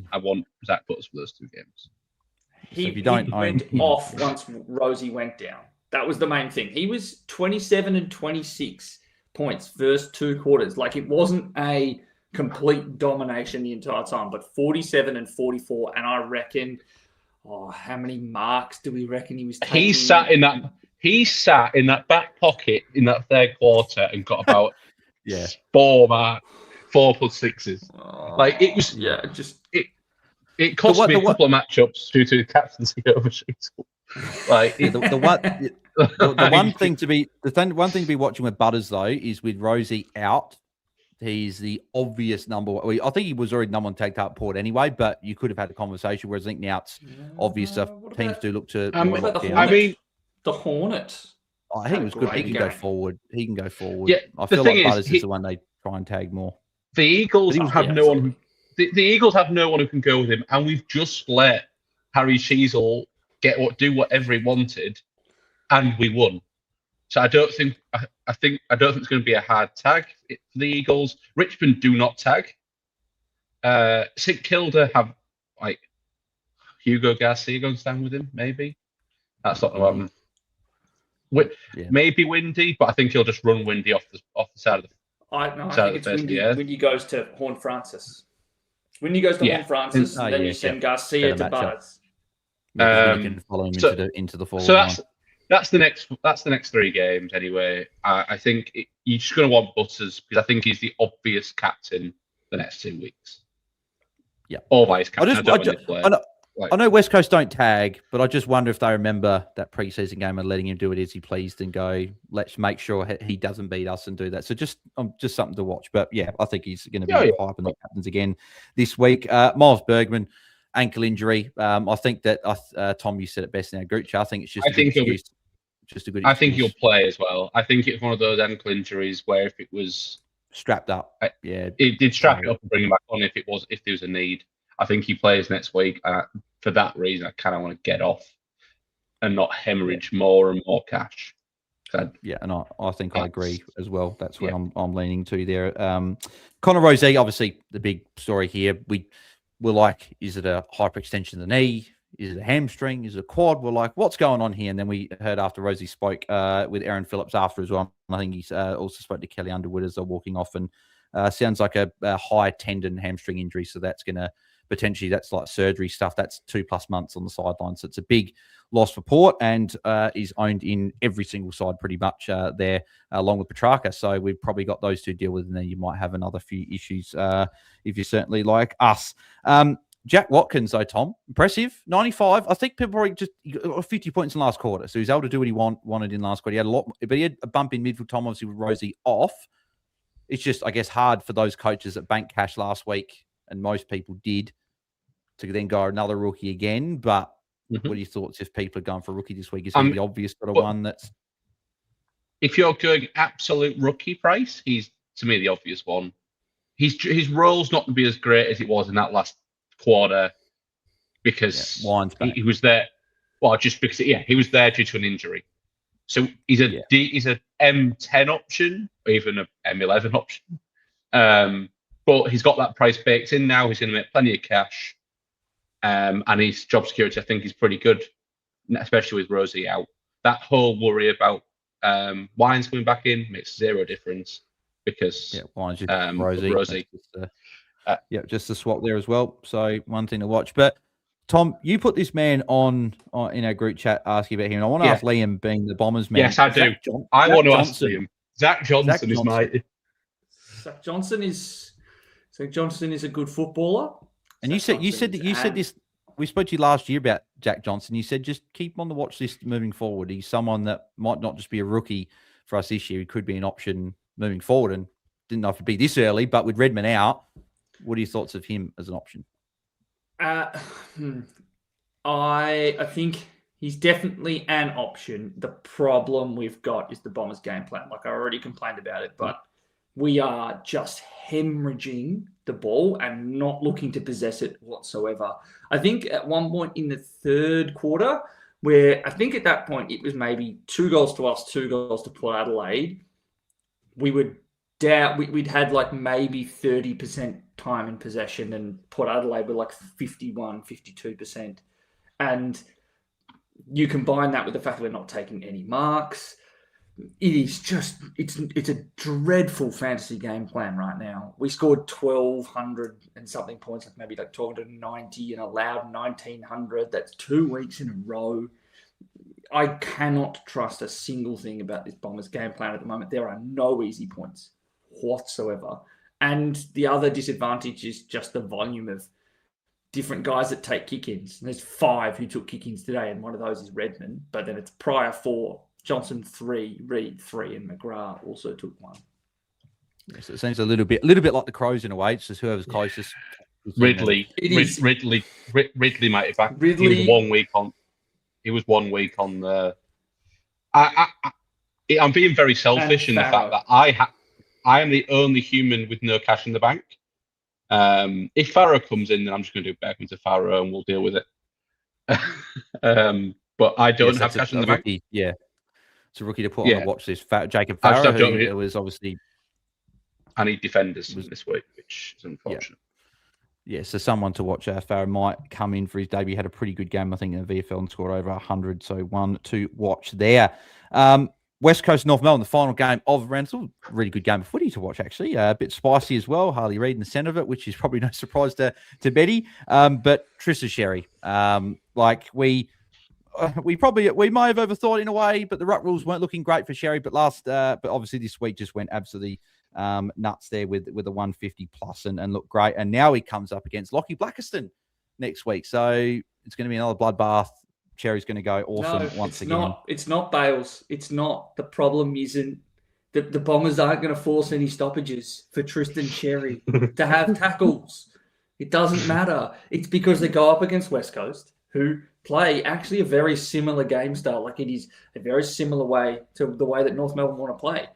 Zach Butters for those 2 games. He went off once Rosie went down. That was the main thing. He was 27 and 26 points first 2 quarters. Like, it wasn't a complete domination the entire time, but 47 and 44. And I reckon, how many marks do we reckon he was taking? He sat in that back pocket in that 3rd quarter and got about 4 marks, 4 plus 6s. Like, it was, it cost me a couple of matchups due to the captaincy overshoot. Like the one thing to be watching with Butters though is with Rosie out, he's the obvious number one. I think he was already number 1 tagged up Port anyway, but you could have had a conversation. Whereas I think now it's obvious stuff. Teams do look to. The Hornet. I think it was good. He can go forward. Yeah, I feel like Butters is the one they try and tag more. The Eagles have no one. The Eagles have no one who can go with him, and we've just let Harry Sheasel do whatever he wanted, and we won. So I don't think it's going to be a hard tag for the Eagles. Richmond do not tag. St Kilda have like Hugo Garcia going to stand with him. Maybe that's not the one. Maybe Windy, but I think he'll just run Windy off the side of the. I think it's Windy. Windy goes to Horn Francis. Windy goes to Horn Francis, and then you send Garcia to Butters. You can follow him into the forward. So that's the next 3 games anyway. I think you're just going to want Butters because I think he's the obvious captain the next 2 weeks. Yeah, or vice captain. I know West Coast don't tag, but I just wonder if they remember that preseason game and letting him do it as he pleased and go, let's make sure he doesn't beat us and do that. So just something to watch. But yeah, I think he's going to be hyping the captains again this week. Miles Bergman, ankle injury. I think that Tom, you said it best in our group chat. I think it's just a good excuse. I think he'll play as well. I think it's one of those ankle injuries where if it was strapped up, it did strap it up and bring him back on if there was a need. I think he plays next week. For that reason, I kind of want to get off and not hemorrhage more and more cash. And I think I agree as well. That's where I'm leaning to there. Connor Rosie, obviously the big story here. We're like, is it a hyperextension of the knee? Is it a hamstring? Is it a quad? We're like, what's going on here? And then we heard after Rosie spoke with Aaron Phillips after as well. I think he's also spoke to Kelly Underwood as they're walking off, and sounds like a high tendon hamstring injury. So that's going to potentially, that's like surgery stuff. That's 2+ months on the sideline. So it's a big loss for Port, and is owned in every single side pretty much there, along with Petrarca. So we've probably got those 2 to deal with, and then you might have another few issues if you're certainly like us. Jack Watkins, though, Tom, impressive. 95. I think people probably just got 50 points in the last quarter. So he's able to do what he wanted in last quarter. He had a lot, but he had a bump in midfield, Tom, obviously with Rosie off. It's just, I guess, hard for those coaches that bank cash last week, and most people did, to then go another rookie again. But what are your thoughts if people are going for a rookie this week? Is he the obvious sort of one that's... If you're going absolute rookie price, he's, to me, the obvious one. His role's not going to be as great as it was in that last quarter because he was there. Well, just because he was there due to an injury. So he's a M10 option, or even a M11 option. But he's got that price baked in now. He's going to make plenty of cash. And his job security, I think, is pretty good, especially with Rosie out. That whole worry about Wines coming back in makes 0 difference because Wines just Rosie. Just a swap there as well. So one thing to watch. But Tom, you put this man on in our group chat asking about him. And I want to ask Liam, being the Bombers man. Yes, I do. I want to ask Liam. Zach Johnson is my. Zach Johnson is a good footballer. And you said this. We spoke to you last year about Jack Johnson. You said just keep him on the watch list moving forward. He's someone that might not just be a rookie for us this year. He could be an option moving forward, and didn't know if it'd be this early, but with Redmond out, what are your thoughts of him as an option? I think he's definitely an option. The problem we've got is the Bombers' game plan. Like, I already complained about it, but we are just hemorrhaging the ball and not looking to possess it whatsoever. I think at one point in the third quarter, where I think at that point it was maybe 2 goals to us, 2 goals to Port Adelaide, we'd had like maybe 30% time in possession, and Port Adelaide were like 51, 52%. And you combine that with the fact that we're not taking any marks. It is just, it's a dreadful fantasy game plan right now. We scored 1,200 and something points, like maybe like 1,290, and allowed 1,900. That's 2 weeks in a row. I cannot trust a single thing about this Bombers game plan at the moment. There are no easy points whatsoever. And the other disadvantage is just the volume of different guys that take kick-ins. And there's 5 who took kick-ins today, and one of those is Redmond. But then it's Pryor 4, Johnson 3, Reed 3, and McGrath also took 1. Yes, it seems a little bit like the Crows in a way. It's just whoever's closest. Ridley might have back. Ridley. He was 1 week on the. I'm being very selfish in the fact that I am the only human with no cash in the bank. If Farrow comes in, then I'm just going to do Beckham to Farrow and we'll deal with it. But I don't have cash in the bank. Yeah, it's a rookie to put on the watch list. Jacob Farrow, who was obviously. I need defenders this week, which is unfortunate. Yeah, so someone to watch. Farrow might come in for his debut. He had a pretty good game, I think, in the VFL and scored over 100. So one to watch there. West Coast North Melbourne, the final game of the round. It's a really good game of footy to watch, actually. A bit spicy as well. Harley Reid in the centre of it, which is probably no surprise to Betty. But Trista Sherry, we may have overthought in a way, but the ruck rules weren't looking great for Sherry. But obviously this week just went absolutely nuts there with a 150 plus and looked great. And now he comes up against Lockie Blackiston next week, so it's going to be another bloodbath. Cherry's going to go awesome once again. It's not Bales. It's not. The problem isn't that the Bombers aren't going to force any stoppages for Tristan Cherry to have tackles. It doesn't matter. It's because they go up against West Coast, who play actually a very similar game style. Like, it is a very similar way to the way that North Melbourne want to play.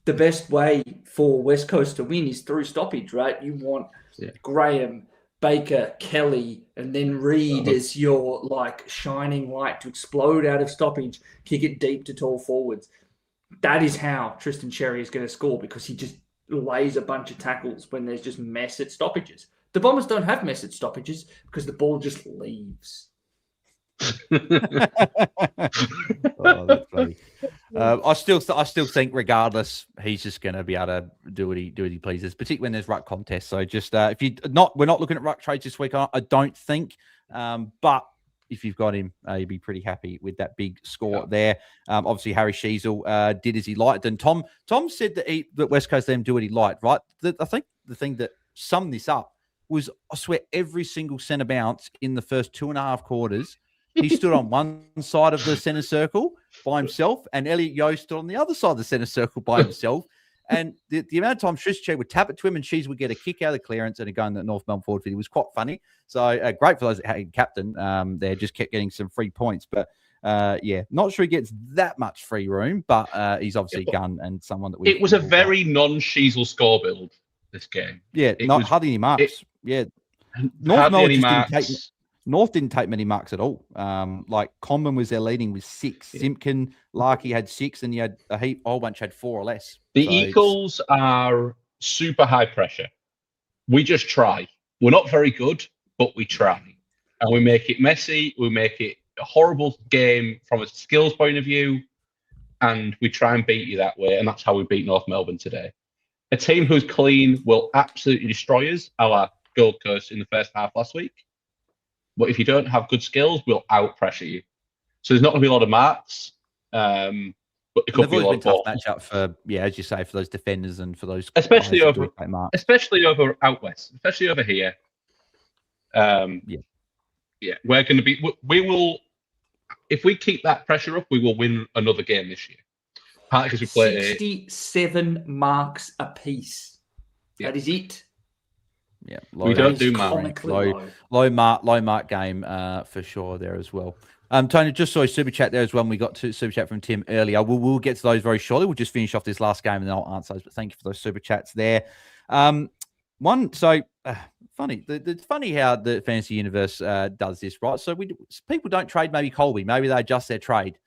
The best way for West Coast to win is through stoppage, right? You want Graham, Baker, Kelly, and then Reed as your shining light to explode out of stoppage, kick it deep to tall forwards. That is how Tristan Cherry is going to score, because he just lays a bunch of tackles when there's just mess at stoppages. The Bombers don't have mess at stoppages because the ball just leaves. That's funny. I still think, regardless, he's just going to be able to do what he pleases, particularly when there's ruck contests. So just we're not looking at ruck trades this week, I don't think. But if you've got him, you'll be pretty happy with that big score there. Obviously, Harry Sheasel did as he liked, and Tom said that West Coast let him do what he liked. Right? I think the thing that summed this up was, I swear, every single centre bounce in the first 2.5 quarters. He stood on one side of the centre circle by himself, and Elliot Yeo stood on the other side of the centre circle by himself. And the amount of time Tristan would tap it to him, and Shees would get a kick out of the clearance and go in the North Melbourne forward field. It was quite funny. So great for those that had captain. They just kept getting some free points. But not sure he gets that much free room, but he's obviously a gun and someone that we. It was a very non-Sheasel score build, this game. Yeah, hardly any marks. North didn't take many marks at all. Comben was their leading with 6. Simpkin, Larkey had 6, and you had a whole bunch had 4 or less. The Eagles are super high pressure. We just try. We're not very good, but we try. And we make it messy. We make it a horrible game from a skills point of view. And we try and beat you that way. And that's how we beat North Melbourne today. A team who's clean will absolutely destroy us, a la Gold Coast in the first half last week. But if you don't have good skills, we'll out-pressure you. So there's not going to be a lot of marks, but it could be a lot of balls. Matchup for, as you say, for those defenders and for those... Especially over out west, especially over here. Yeah, we're going to be. We will. If we keep that pressure up, we will win another game this year. Partly because we play 67 marks apiece. Yeah. That is it. Yeah, we don't do mark. Low mark game for sure there as well. Tony, just saw a super chat there as well. We got to super chat from Tim earlier. We'll get to those very shortly. We'll just finish off this last game and then I'll answer those. But thank you for those super chats there. Funny. It's funny how the fantasy universe does this, right? So people don't trade maybe Colby. Maybe they adjust their trade.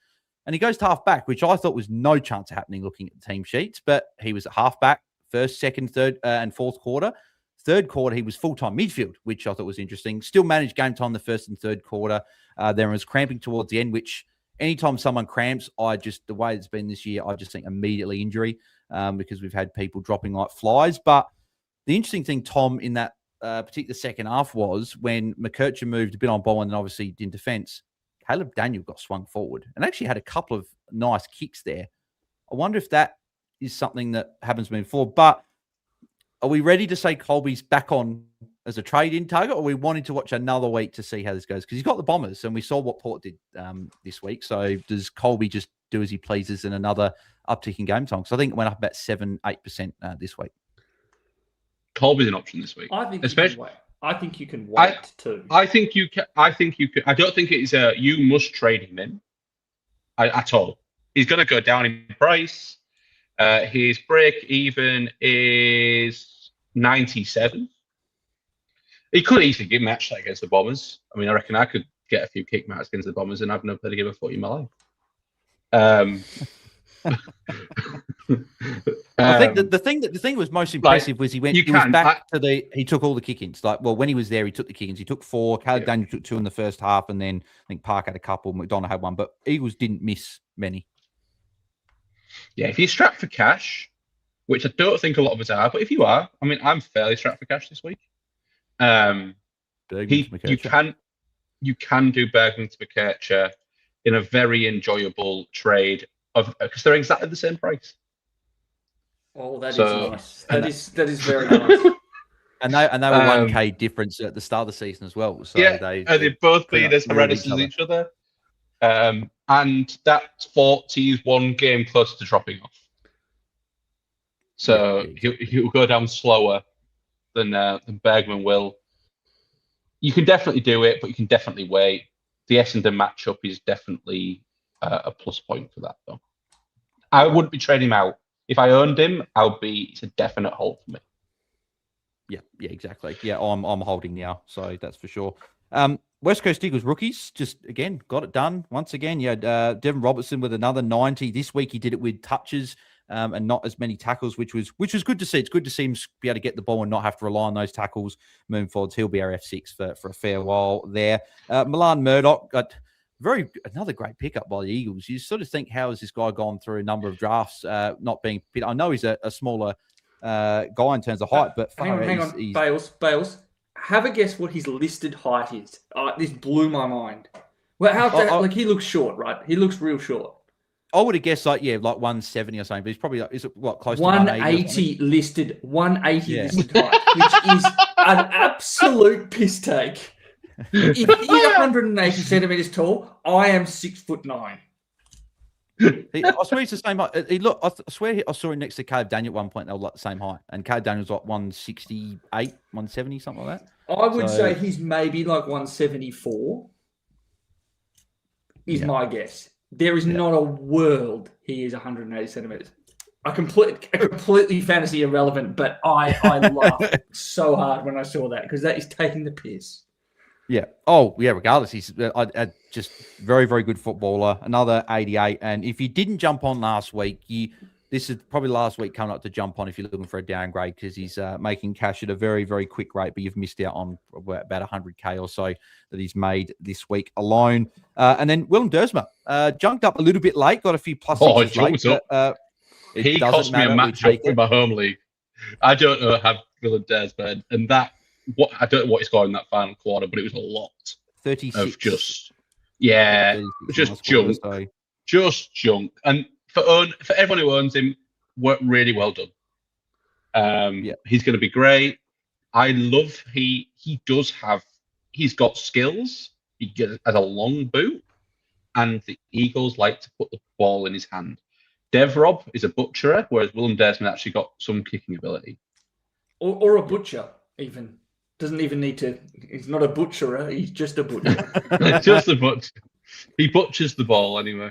And he goes to half back, which I thought was no chance of happening looking at the team sheets. But he was at half back, first, second, third, and fourth quarter. Third quarter, he was full-time midfield, which I thought was interesting. Still managed game time the first and third quarter. There was cramping towards the end, which anytime someone cramps, the way it's been this year, I just think immediately injury because we've had people dropping like flies. But the interesting thing, Tom, in that particular second half was when McKercher moved a bit on ball and then obviously in defence, Caleb Daniel got swung forward and actually had a couple of nice kicks there. I wonder if that is something that happens moving forward. But are we ready to say Colby's back on as a trade-in target, or are we wanting to watch another week to see how this goes? Because he's got the Bombers, and we saw what Port did this week. So does Colby just do as he pleases in another uptick in game time? Because I think it went up about 7-8% this week. Colby's an option this week. I think you can wait too. I think you can. I don't think it is you must trade him in at all. He's going to go down in price. His break even is 97. He could easily get matched that against the Bombers. I mean, I reckon I could get a few kick marks against the Bombers and I've no play to give a foot in my life. I think the thing that was most impressive was he took all the kick-ins. When he was there, he took the kick-ins. He took 4. Caleb Daniel took 2 in the first half, and then I think Park had a couple. McDonald had 1, but Eagles didn't miss many. Yeah, if you're strapped for cash, which I don't think a lot of us are, but if you are, I mean, I'm fairly strapped for cash this week. You can do Bergman to McKercher in a very enjoyable trade because they're exactly the same price. Oh, that is nice. That is very nice. And they were 1K difference at the start of the season as well. So they've both been as horrendous as each other. And that 40 is 1 game closer to dropping off. So he'll go down slower than Bergman will. You can definitely do it, but you can definitely wait. The Essendon matchup is definitely a plus point for that, though. I wouldn't be trading him out. If I owned him, it's a definite hold for me. Yeah, exactly. Yeah, I'm holding now, so that's for sure. West Coast Eagles rookies, just again, got it done once again. You had Devon Robertson with another 90. This week he did it with touches and not as many tackles, which was good to see. It's good to see him be able to get the ball and not have to rely on those tackles moving forwards. He'll be our F6 for a fair while there. Milan Murdoch got another great pickup by the Eagles. You sort of think, how has this guy gone through a number of drafts not being picked? I know he's a smaller guy in terms of height, but hang on. Bales. Have a guess what his listed height is. This blew my mind. Well, he looks short, right? He looks real short. I would have guessed 170 or something, but he's probably close to 180 listed. 180 listed height, which is an absolute piss take. If he's 180 centimeters tall, I am 6'9". I swear he's the same height. I swear I saw him next to Caleb Daniel at one point. They were the same height, and Caleb Daniel's 168, 170, something like that. I would say he's maybe 174. Is my guess. There is not a world he is 180 centimeters. Completely fantasy irrelevant, but I laughed so hard when I saw that because that is taking the piss. Yeah. Oh, yeah. Regardless, he's just very, very good footballer. Another 88. And if you didn't jump on last week, this is probably last week coming up to jump on if you're looking for a downgrade because he's making cash at a very, very quick rate. But you've missed out on about 100K or so that he's made this week alone. And then Willem Dersma jumped up a little bit late, got a few plus. He cost me a matchup in my home league. I don't know how Willem Dersma and that. I don't know what he scored in that final quarter, but it was a lot 36 of just junk. Sorry. Just junk. And for everyone who owns him, worked really well done. He's going to be great. I love he's got skills. He has a long boot, and the Eagles like to put the ball in his hand. Dev Rob is a butcherer, whereas Willem Desmond actually got some kicking ability. Or a butcher, even. Doesn't even need to. He's not a butcherer. He's just a butcher. Just a butcher. He butchers the ball anyway.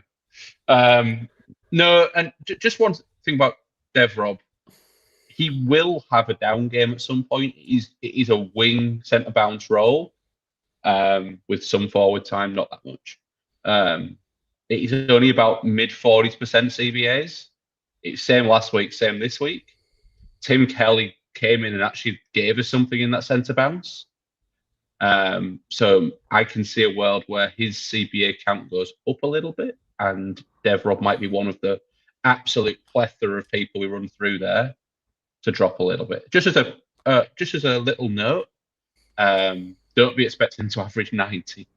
No, and just one thing about Dev Rob. He will have a down game at some point. It is a wing centre bounce role with some forward time, not that much. It is only about mid 40% CBAs. It's same last week, same this week. Tim Kelly came in and actually gave us something in that centre bounce. So I can see a world where his CBA count goes up a little bit, and Dev Rob might be one of the absolute plethora of people we run through there to drop a little bit. Just as a little note, don't be expecting to average 90.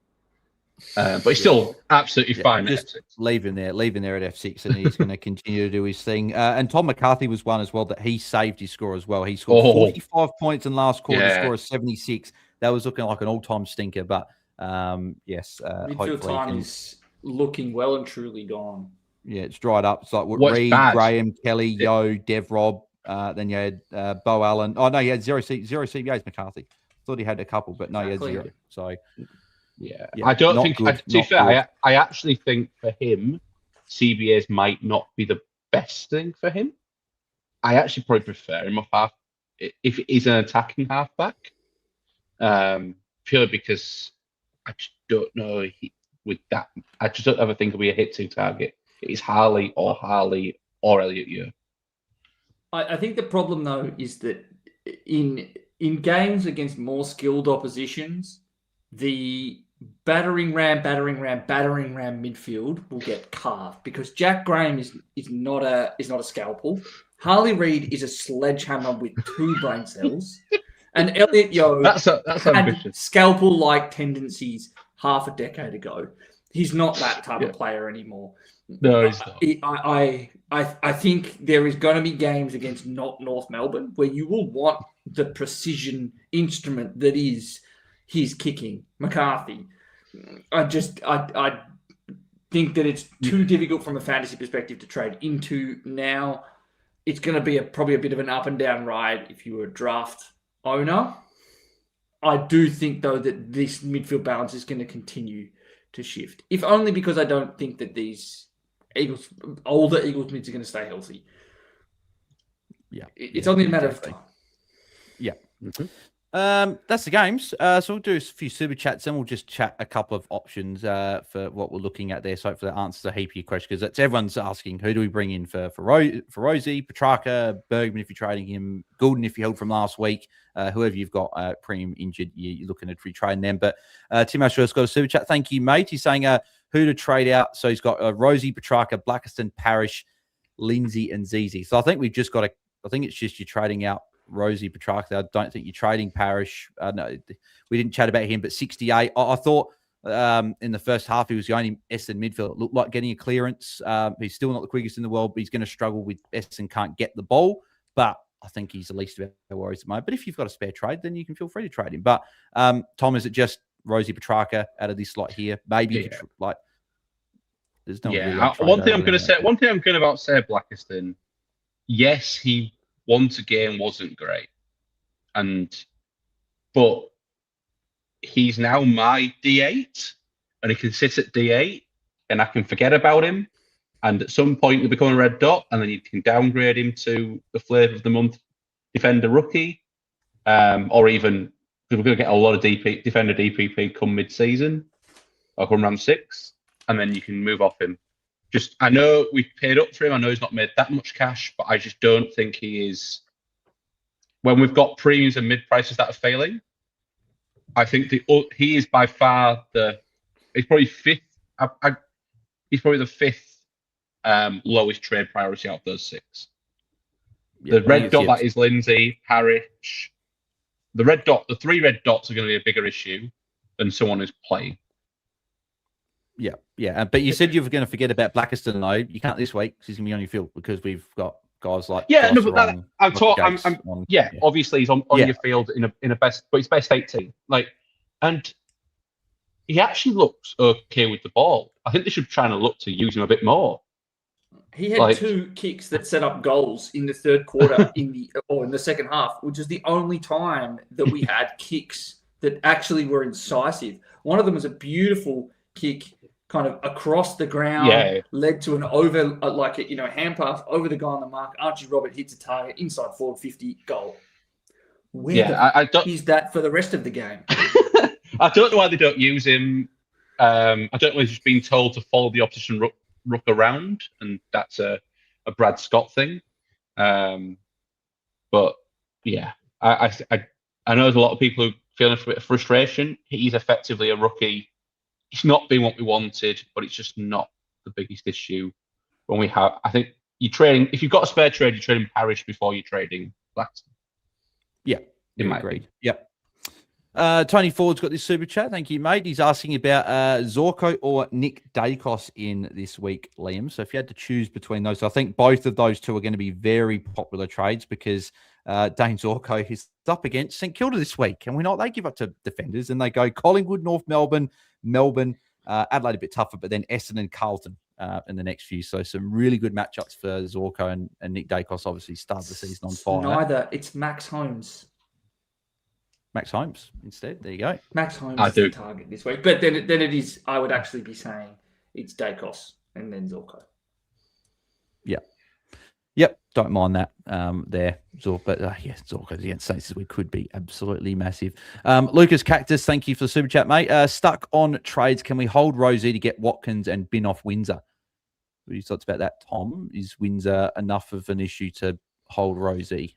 But he's still absolutely fine. Just leave him there at F6, and he's going to continue to do his thing. And Tom McCarthy was one as well that he saved his score as well. He scored 45 points in last quarter, score of 76. That was looking like an all-time stinker. But yes, midfield time is looking well and truly gone. Yeah, it's dried up. It's like Reed, Graham, Kelly, Yo, Dev Rob. Then you had Bo Allen. Oh no, he had zero CBAs. McCarthy thought he had a couple, but no, he had zero. So. Yeah, I don't think. To be fair, I actually think for him, CBAs might not be the best thing for him. I actually probably prefer him off half if he's an attacking halfback, purely because I just don't know with that. I just don't ever think he'll be a hit to target. It's Harley or Elliot Yeo. I think the problem though is that in games against more skilled oppositions, the battering ram midfield will get carved because Jack Graham is not a scalpel. Harley Reid is a sledgehammer with 2 brain cells, and Elliot Yeo that's ambitious. Scalpel-like tendencies half a decade ago. He's not that type of player anymore. No, he's not. I think there is going to be games against not North Melbourne where you will want the precision instrument that is his kicking, McCarthy. I think that it's too difficult from a fantasy perspective to trade into now. It's going to be probably a bit of an up and down ride if you were a draft owner. I do think, though, that this midfield balance is going to continue to shift, if only because I don't think that these older Eagles mids are going to stay healthy. Yeah, it's only a matter of time. Yeah. Mm-hmm. That's the games. So we'll do a few super chats and we'll just chat a couple of options for what we're looking at there. So hopefully that answers a heap of your questions because that's everyone's asking who do we bring in for Rosie, Petrarca, Bergman if you're trading him, Goulden if you held from last week, whoever you've got premium injured, you're looking at retrading them. But Tim Ashworth's got a super chat. Thank you, mate. He's saying who to trade out. So he's got Rosie, Petrarca, Blackiston, Parrish, Lindsay, and Zizi. So I think we've just got I think it's just you're trading out Rosie, Petrarca. I don't think you're trading Parrish. No, we didn't chat about him, but 68. I thought in the first half he was the only Essendon midfielder. It looked like getting a clearance. He's still not the quickest in the world, but he's going to struggle with Essendon can't get the ball. But I think he's the least of our worries at the moment. But if you've got a spare trade, then you can feel free to trade him. But Tom, is it just Rosie, Petrarca out of this slot here? Maybe there's no. One thing I'm going to say Blackiston. Yes, he once again wasn't great, but he's now my D8, and he can sit at D8, and I can forget about him. And at some point, he'll become a red dot, and then you can downgrade him to the flavour of the month defender rookie, or even we're going to get a lot of defender DPP come mid-season or come round 6, and then you can move off him. I know we've paid up for him. I know he's not made that much cash, but I just don't think he is. When we've got premiums and mid prices that are failing, I think he is by far he's probably fifth. He's probably the 5th lowest trade priority out of those 6. The red dot that is Lindsay, Parrish. The 3 red dots are going to be a bigger issue than someone who's playing. Yeah. But you said you were going to forget about Blackiston, though. You can't this week because he's going to be on your field because we've got guys like obviously he's on your field in a best, but he's best 18. And he actually looks okay with the ball. I think they should try and look to use him a bit more. He had 2 kicks that set up goals in the third quarter in the second half, which is the only time that we had kicks that actually were incisive. One of them was a beautiful kick kind of across the ground, led to an over, hand pass over the guy on the mark. Archie Robert hits a target, inside forward 50, goal. I don't is that for the rest of the game? I don't know why they don't use him. I don't know if he's just been told to follow the opposition ruck around, and that's a Brad Scott thing. But yeah, I know there's a lot of people who feeling a bit of frustration. He's effectively a rookie. It's not been what we wanted, but it's just not the biggest issue. When we have, I think you're trading. If you've got a spare trade, you're trading Parrish before you're trading Blackton. Yeah, in my agreed. Yep. Tony Ford's got this super chat. Thank you, mate. He's asking about Zorko or Nick Dacos in this week, Liam. So if you had to choose between those, I think both of those two are going to be very popular trades because Dane Zorko is up against St Kilda this week. And we know they give up to defenders and they go Collingwood, North Melbourne, Adelaide a bit tougher, but then Essendon and Carlton in the next few. So some really good matchups for Zorko and Nick Dacos obviously started the season on fire. Neither. It's Max Holmes. Max Holmes instead. There you go. Max Holmes is the target this week. But then it is, I would actually be saying it's Dacos and then Zorko. Yep. Don't mind that there. Zorko against Saints this week could be absolutely massive. Lucas Cactus, thank you for the super chat, mate. Stuck on trades. Can we hold Rosie to get Watkins and bin off Windsor? What are your thoughts about that, Tom? Is Windsor enough of an issue to hold Rosie?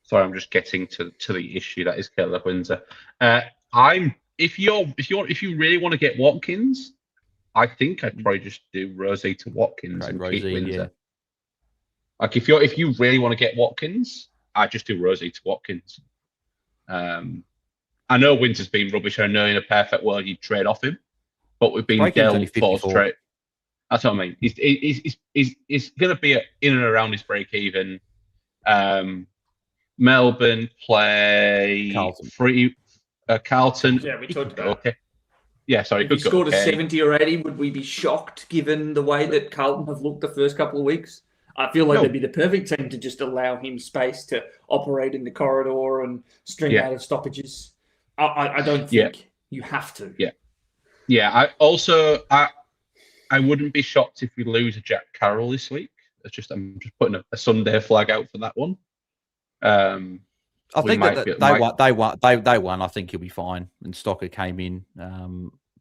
Sorry, I'm just getting to the issue that is Caleb Windsor. If you really want to get Watkins, I think I'd probably just do Rosie to Watkins and keep Windsor. Yeah. Like if you really want to get Watkins, I'd just do Rosie to Watkins. I know Windsor's been rubbish. I know in a perfect world you'd trade off him, but we've been dealt forced trade. That's what I mean. He's going to be in and around his break even. Melbourne play Carlton. Yeah, we talked about. Okay. Yeah, sorry. If he scored a 70 or 80, would we be shocked given the way that Carlton have looked the first couple of weeks? I feel like they'd be the perfect team to just allow him space to operate in the corridor and string out of stoppages. I don't think you have to. Yeah. I wouldn't be shocked if we lose a Jack Carroll this week. I'm just putting a Sunday flag out for that one. I think that they won. I think he'll be fine. And Stocker came in,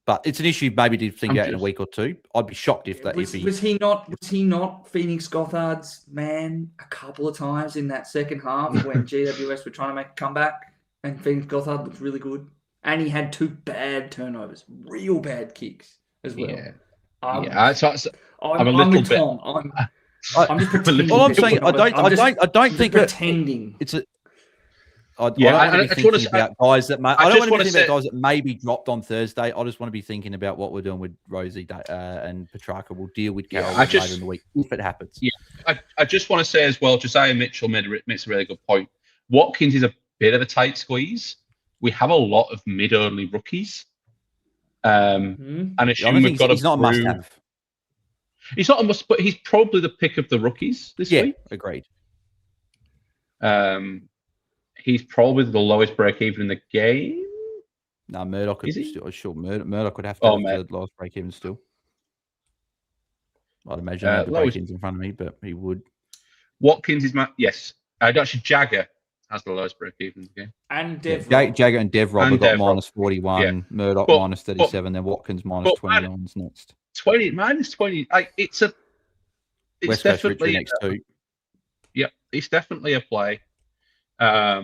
but it's an issue maybe to think about in a week or two. I'd be shocked if that. Was he not Phoenix Gothard's man a couple of times in that second half when GWS were trying to make a comeback and Phoenix Gothard looked really good, and he had 2 bad turnovers, real bad kicks as well. I'm a little bit. I'm just pretending. All I'm saying, I don't think pretending it's a. I don't want to be thinking about guys that I don't want to be thinking about guys that may be dropped on Thursday. I just want to be thinking about what we're doing with Rosie and Petrarca. We'll deal with Carroll later in the week if it happens. Yeah, I just want to say as well, Josiah Mitchell makes a really good point. Watkins is a bit of a tight squeeze. We have a lot of mid-only rookies. And assume we've got he's not a must-have. He's not a must, but he's probably the pick of the rookies this week. Yeah, agreed. He's probably the lowest break even in the game. No, Murdoch could still. Murdoch would have to have the lowest break even still. I'd imagine the break evens in front of me, but he would. Watkins is actually Jagger has the lowest break even in the game. And Dev Jagger and Dev Rob have got minus 41, Murdoch minus 37, then Watkins minus 29 is next. 20 minus 20. It's West Coast Richmond next 2. Yeah, it's definitely a play. Yeah,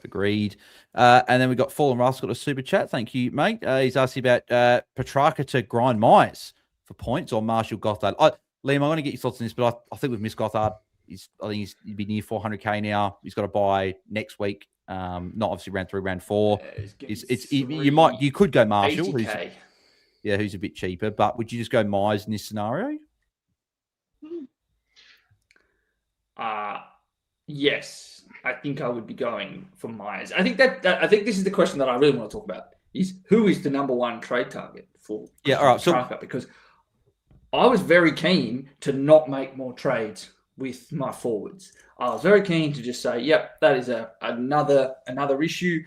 agreed. And then we got Fallen Russ got a super chat. Thank you, mate. He's asking about Petrarca to grind Myers for points or Marshall Gothard. Liam, I'm going to get your thoughts on this, but I think we've missed Gothard. He'd be near 400k now. He's got to buy next week. Not obviously round 3, round 4. You could go Marshall, who's a bit cheaper, but would you just go Myers in this scenario? Yes. I think I would be going for Myers. I think this is the question that I really want to talk about: is who is the number one trade target for all right. So because I was very keen to not make more trades with my forwards. I was very keen to just say, yep, that is another issue.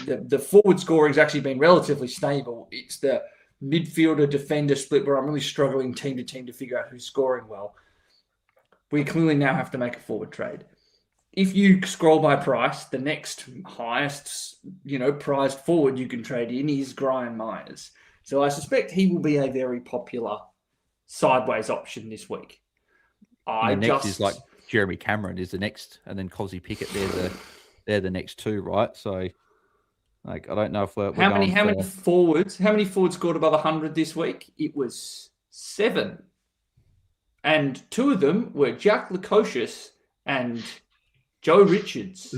The forward scoring has actually been relatively stable. It's the midfielder defender split where I'm really struggling team to team to figure out who's scoring well. We clearly now have to make a forward trade. If you scroll by price, the next highest, prized forward you can trade in is Brian Myers. So I suspect he will be a very popular sideways option this week. Next is like Jeremy Cameron is the next, and then Cosy Pickett. They're the next two, right? So, like, I don't know if we're how many forwards scored above 100 this week? It was 7, and 2 of them were Jack Lukosius and Joe Richards.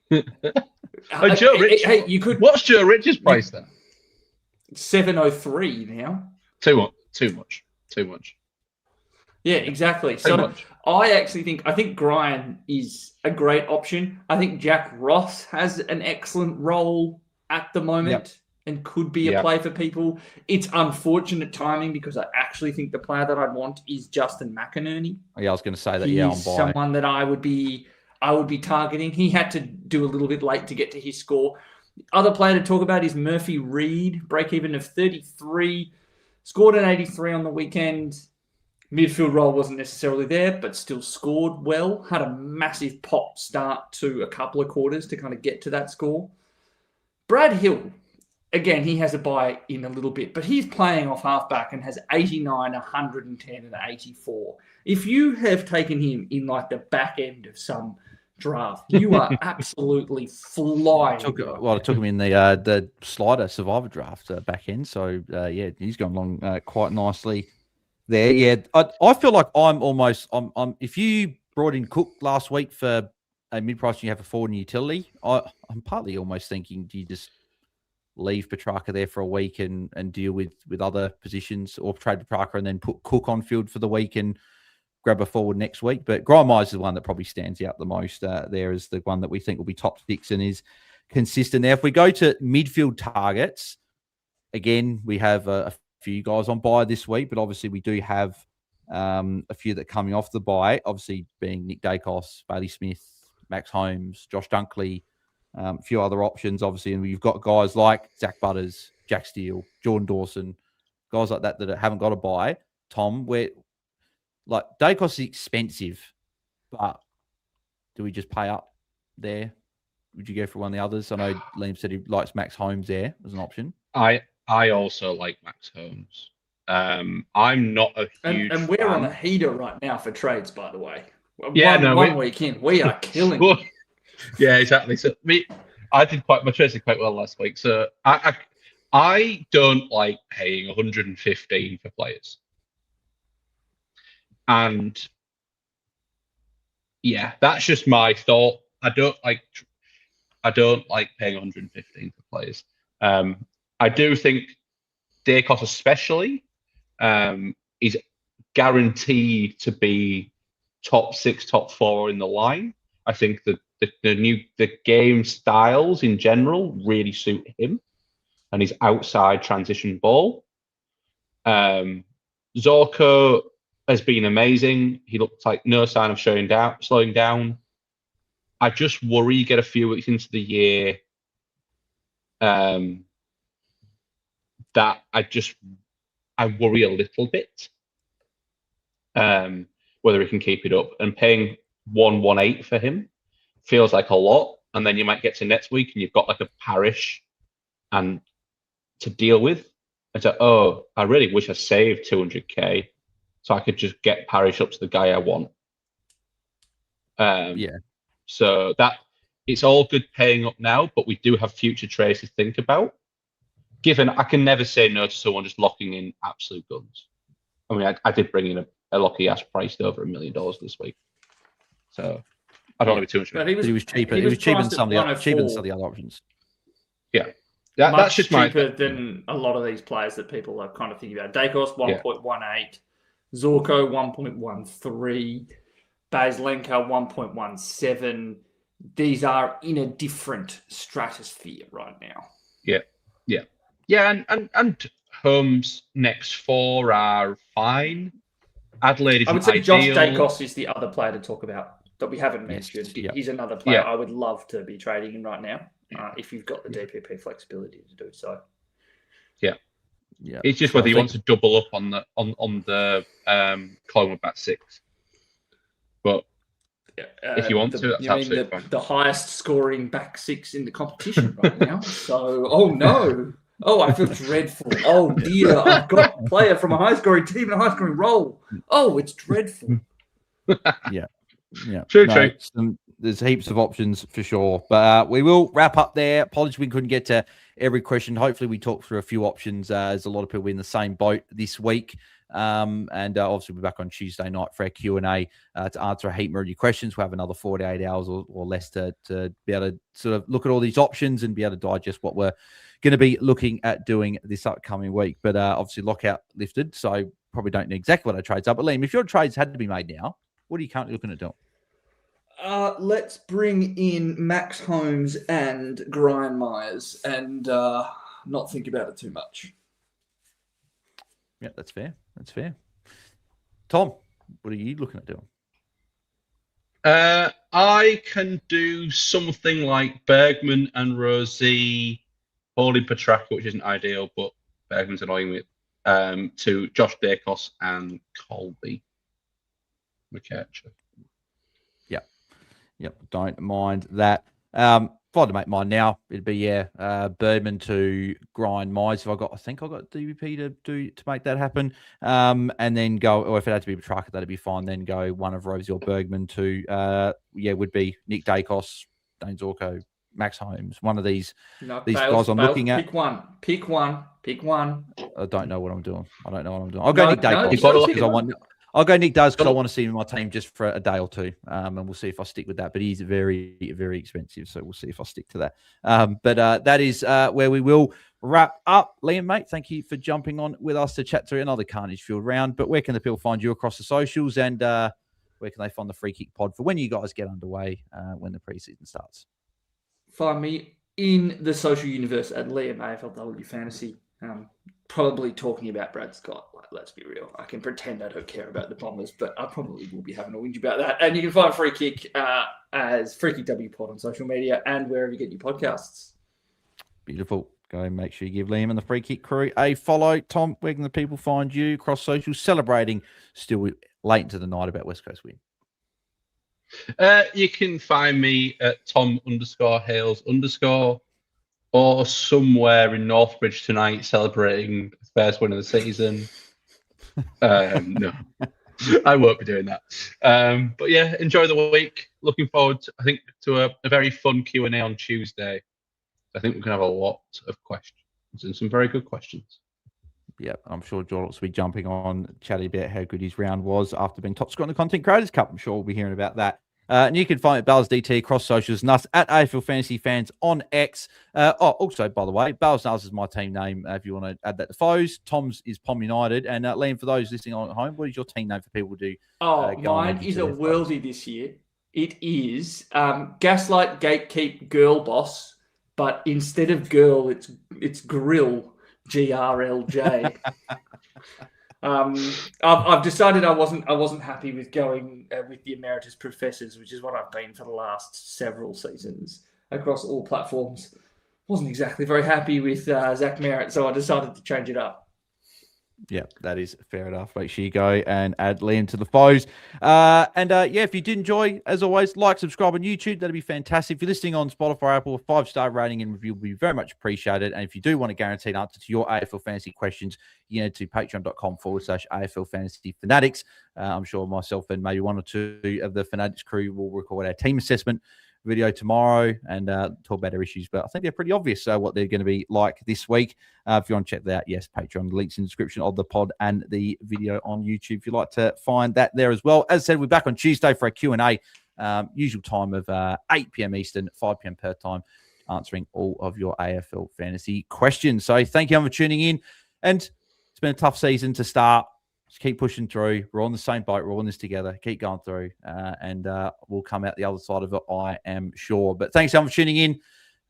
Joe Richards. Hey, you could. What's Joe Richards' price then? 703 now. Too much. Yeah, exactly. So I think Brian is a great option. I think Jack Ross has an excellent role at the moment and could be a play for people. It's unfortunate timing because I actually think the player that I'd want is Justin McInerney. Yeah, I was going to say that. He's on buy. Someone that I would be targeting. He had to do a little bit late to get to his score. The other player to talk about is Murphy Reid, break even of 33, scored an 83 on the weekend. Midfield role wasn't necessarily there, but still scored well. Had a massive pop start to a couple of quarters to kind of get to that score. Brad Hill, again, he has a buy in a little bit, but he's playing off halfback and has 89, 110, and 84. If you have taken him in like the back end of some draft, you are absolutely flying. I took him in the slider survivor draft back end, so he's gone along quite nicely. There, yeah. I feel like I'm if you brought in Cook last week for a mid-price and you have a forward and utility, I'm partly almost thinking, do you just leave Petrarca there for a week and deal with other positions, or trade Petrarca and then put Cook on field for the week and grab a forward next week? But Brian Myers is the one that probably stands out the most there as the one that we think will be top 6 and is consistent there. If we go to midfield targets, again, we have a few guys on buy this week, but obviously we do have a few that are coming off the buy, obviously being Nick Dacos, Bailey Smith, Max Holmes, Josh Dunkley, a few other options, obviously. And we've got guys like Zach Butters, Jack Steele, Jordan Dawson, guys like that haven't got a buy. Tom, where like Dacos is expensive, but do we just pay up there? Would you go for one of the others? I know Liam said he likes Max Holmes there as an option. I also like Max Holmes. I'm not a huge and we're fan. on a heater right now for trades, by the way. Yeah, one week in, we are killing it. Yeah, exactly. So my trades did quite well last week. So I don't like paying 115 for players. And yeah, that's just my thought. I don't like paying 115 for players. I do think Dacos especially is guaranteed to be top 6, top 4 in the line. I think that the game styles in general really suit him and his outside transition ball. Zorko has been amazing. He looks like no sign of slowing down. I just worry you get a few weeks into the year that I worry a little bit whether he can keep it up. And paying 118 for him feels like a lot. And then you might get to next week and you've got like a Parish and to deal with. And so, I really wish I saved 200k so I could just get Parish up to the guy I want. So that it's all good paying up now, but we do have future trades to think about. Given I can never say no to someone just locking in absolute guns. I mean, I did bring in a Lockie Ash priced over $1 million this week, so I don't want to be too much. But he was cheaper. He was cheaper than some of the other options. Yeah, that's just cheaper than a lot of these players that people are kind of thinking about. Dacos 1.18, Zorko 1.13. BAILSDT 1.17. These are in a different stratosphere right now. Yeah, and Holmes' next 4 are fine. Adelaide I isn't would say Josh ideal. Dacos is the other player to talk about that we haven't Yes, mentioned. yep. He's another player Yeah. I would love to be trading in right now if you've got the DPP flexibility to do so. Yeah, It's just so whether I you think- want to double up on the Collingwood back 6. But if you want to, that's absolutely fine. The highest scoring back 6 in the competition right now. So, oh no. Oh, I feel dreadful. Oh dear, I've got a player from a high scoring team in a high scoring role. Oh, it's dreadful. Yeah. True. There's heaps of options for sure. But we will wrap up there. Apologies we couldn't get to every question. Hopefully we talked through a few options. There's a lot of people in the same boat this week. And obviously we'll be back on Tuesday night for our Q&A to answer a heap more of your questions. We'll have another 48 hours or less to be able to sort of look at all these options and be able to digest what we're going to be looking at doing this upcoming week. But obviously lockout lifted, so probably don't know exactly what our trades are. But Liam, if your trades had to be made now, what are you currently looking at doing? Let's bring in Max Holmes and Brian Myers and not think about it too much. Yeah, that's fair. Tom, what are you looking at doing? I can do something like Bergman and Rosie holding Petrarca, which isn't ideal, but Bergman's annoying with to Josh Dacos and Colby McKercher. Yep, don't mind that. If I had to make mine now, it'd be Birdman to grind Myers. I think I got DVP to make that happen. And then go, or if it had to be Petrarca, that'd be fine. Then go one of Rosie or Bergman to would be Nick Dacos, Dane Zorko, Max Holmes. One of these guys I'm looking at. Pick one. I don't know what I'm doing. I'll go Nick Dacos because I want. I'll go Nick Does because I want to see him in my team just for a day or two, and we'll see if I stick with that. But he's very, very expensive, so we'll see if I stick to that. But that is where we will wrap up. Liam, mate, thank you for jumping on with us to chat through another Carnage Field round. But where can the people find you across the socials, and where can they find the Free Kick Pod for when you guys get underway when the preseason starts? Find me in the social universe at Liam AFLW Fantasy. Probably talking about Brad Scott. Let's be real. I can pretend I don't care about the Bombers, but I probably will be having a whinge about that. And you can find Free Kick as Free Kick W Pod on social media and wherever you get your podcasts. Beautiful. Go and make sure you give Liam and the Free Kick crew a follow. Tom, where can the people find you across social, celebrating still late into the night about West Coast win? You can find me at Tom_Hales_ or somewhere in Northbridge tonight celebrating the first win of the season. No, I won't be doing that. But yeah, enjoy the week. Looking forward, to a very fun Q&A on Tuesday. I think we can have a lot of questions and some very good questions. Yeah, I'm sure Jordox will be jumping on, chatting about how good his round was after being top scorer in the Content Creators Cup. I'm sure we'll be hearing about that. And you can find BAILSDT across socials and us at AFL Fantasy Fans on X. Also, by the way, BAILS is my team name if you want to add that to foes. Tom's is Pom United. And Liam, for those listening on at home, what is your team name for people to mine is a worldie this year. It is Gaslight Gatekeep Girl Boss, but instead of girl, it's Grill, GRLJ. I've decided I wasn't happy with going with the Emeritus Professors, which is what I've been for the last several seasons across all platforms. Wasn't exactly very happy with Zach Merritt, so I decided to change it up. Yeah, that is fair enough. Make sure you go and add Liam to the foes. If you did enjoy, as always, like, subscribe on YouTube. That'd be fantastic. If you're listening on Spotify, Apple, a 5-star rating and review would be very much appreciated. And if you do want a guaranteed answer to your AFL Fantasy questions, you head to patreon.com/AFL Fantasy Fanatics. I'm sure myself and maybe one or two of the Fanatics crew will record our team assessment video tomorrow and talk about their issues, but I think they're pretty obvious what they're going to be like this week. If you want to check that out, yes, Patreon, the links in the description of the pod and the video on YouTube if you'd like to find that there as well. As I said, we're back on Tuesday for a Q&A, usual time of 8 p.m. Eastern, 5 p.m. per time, answering all of your AFL fantasy questions. So thank you for tuning in, and it's been a tough season to start. Just keep pushing through. We're on the same boat. We're all in this together. Keep going through, and we'll come out the other side of it, I am sure. But thanks everyone for tuning in, and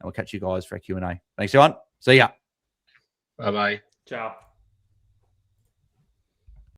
we'll catch you guys for our Q&A. Thanks, everyone. See ya. Bye-bye. Ciao.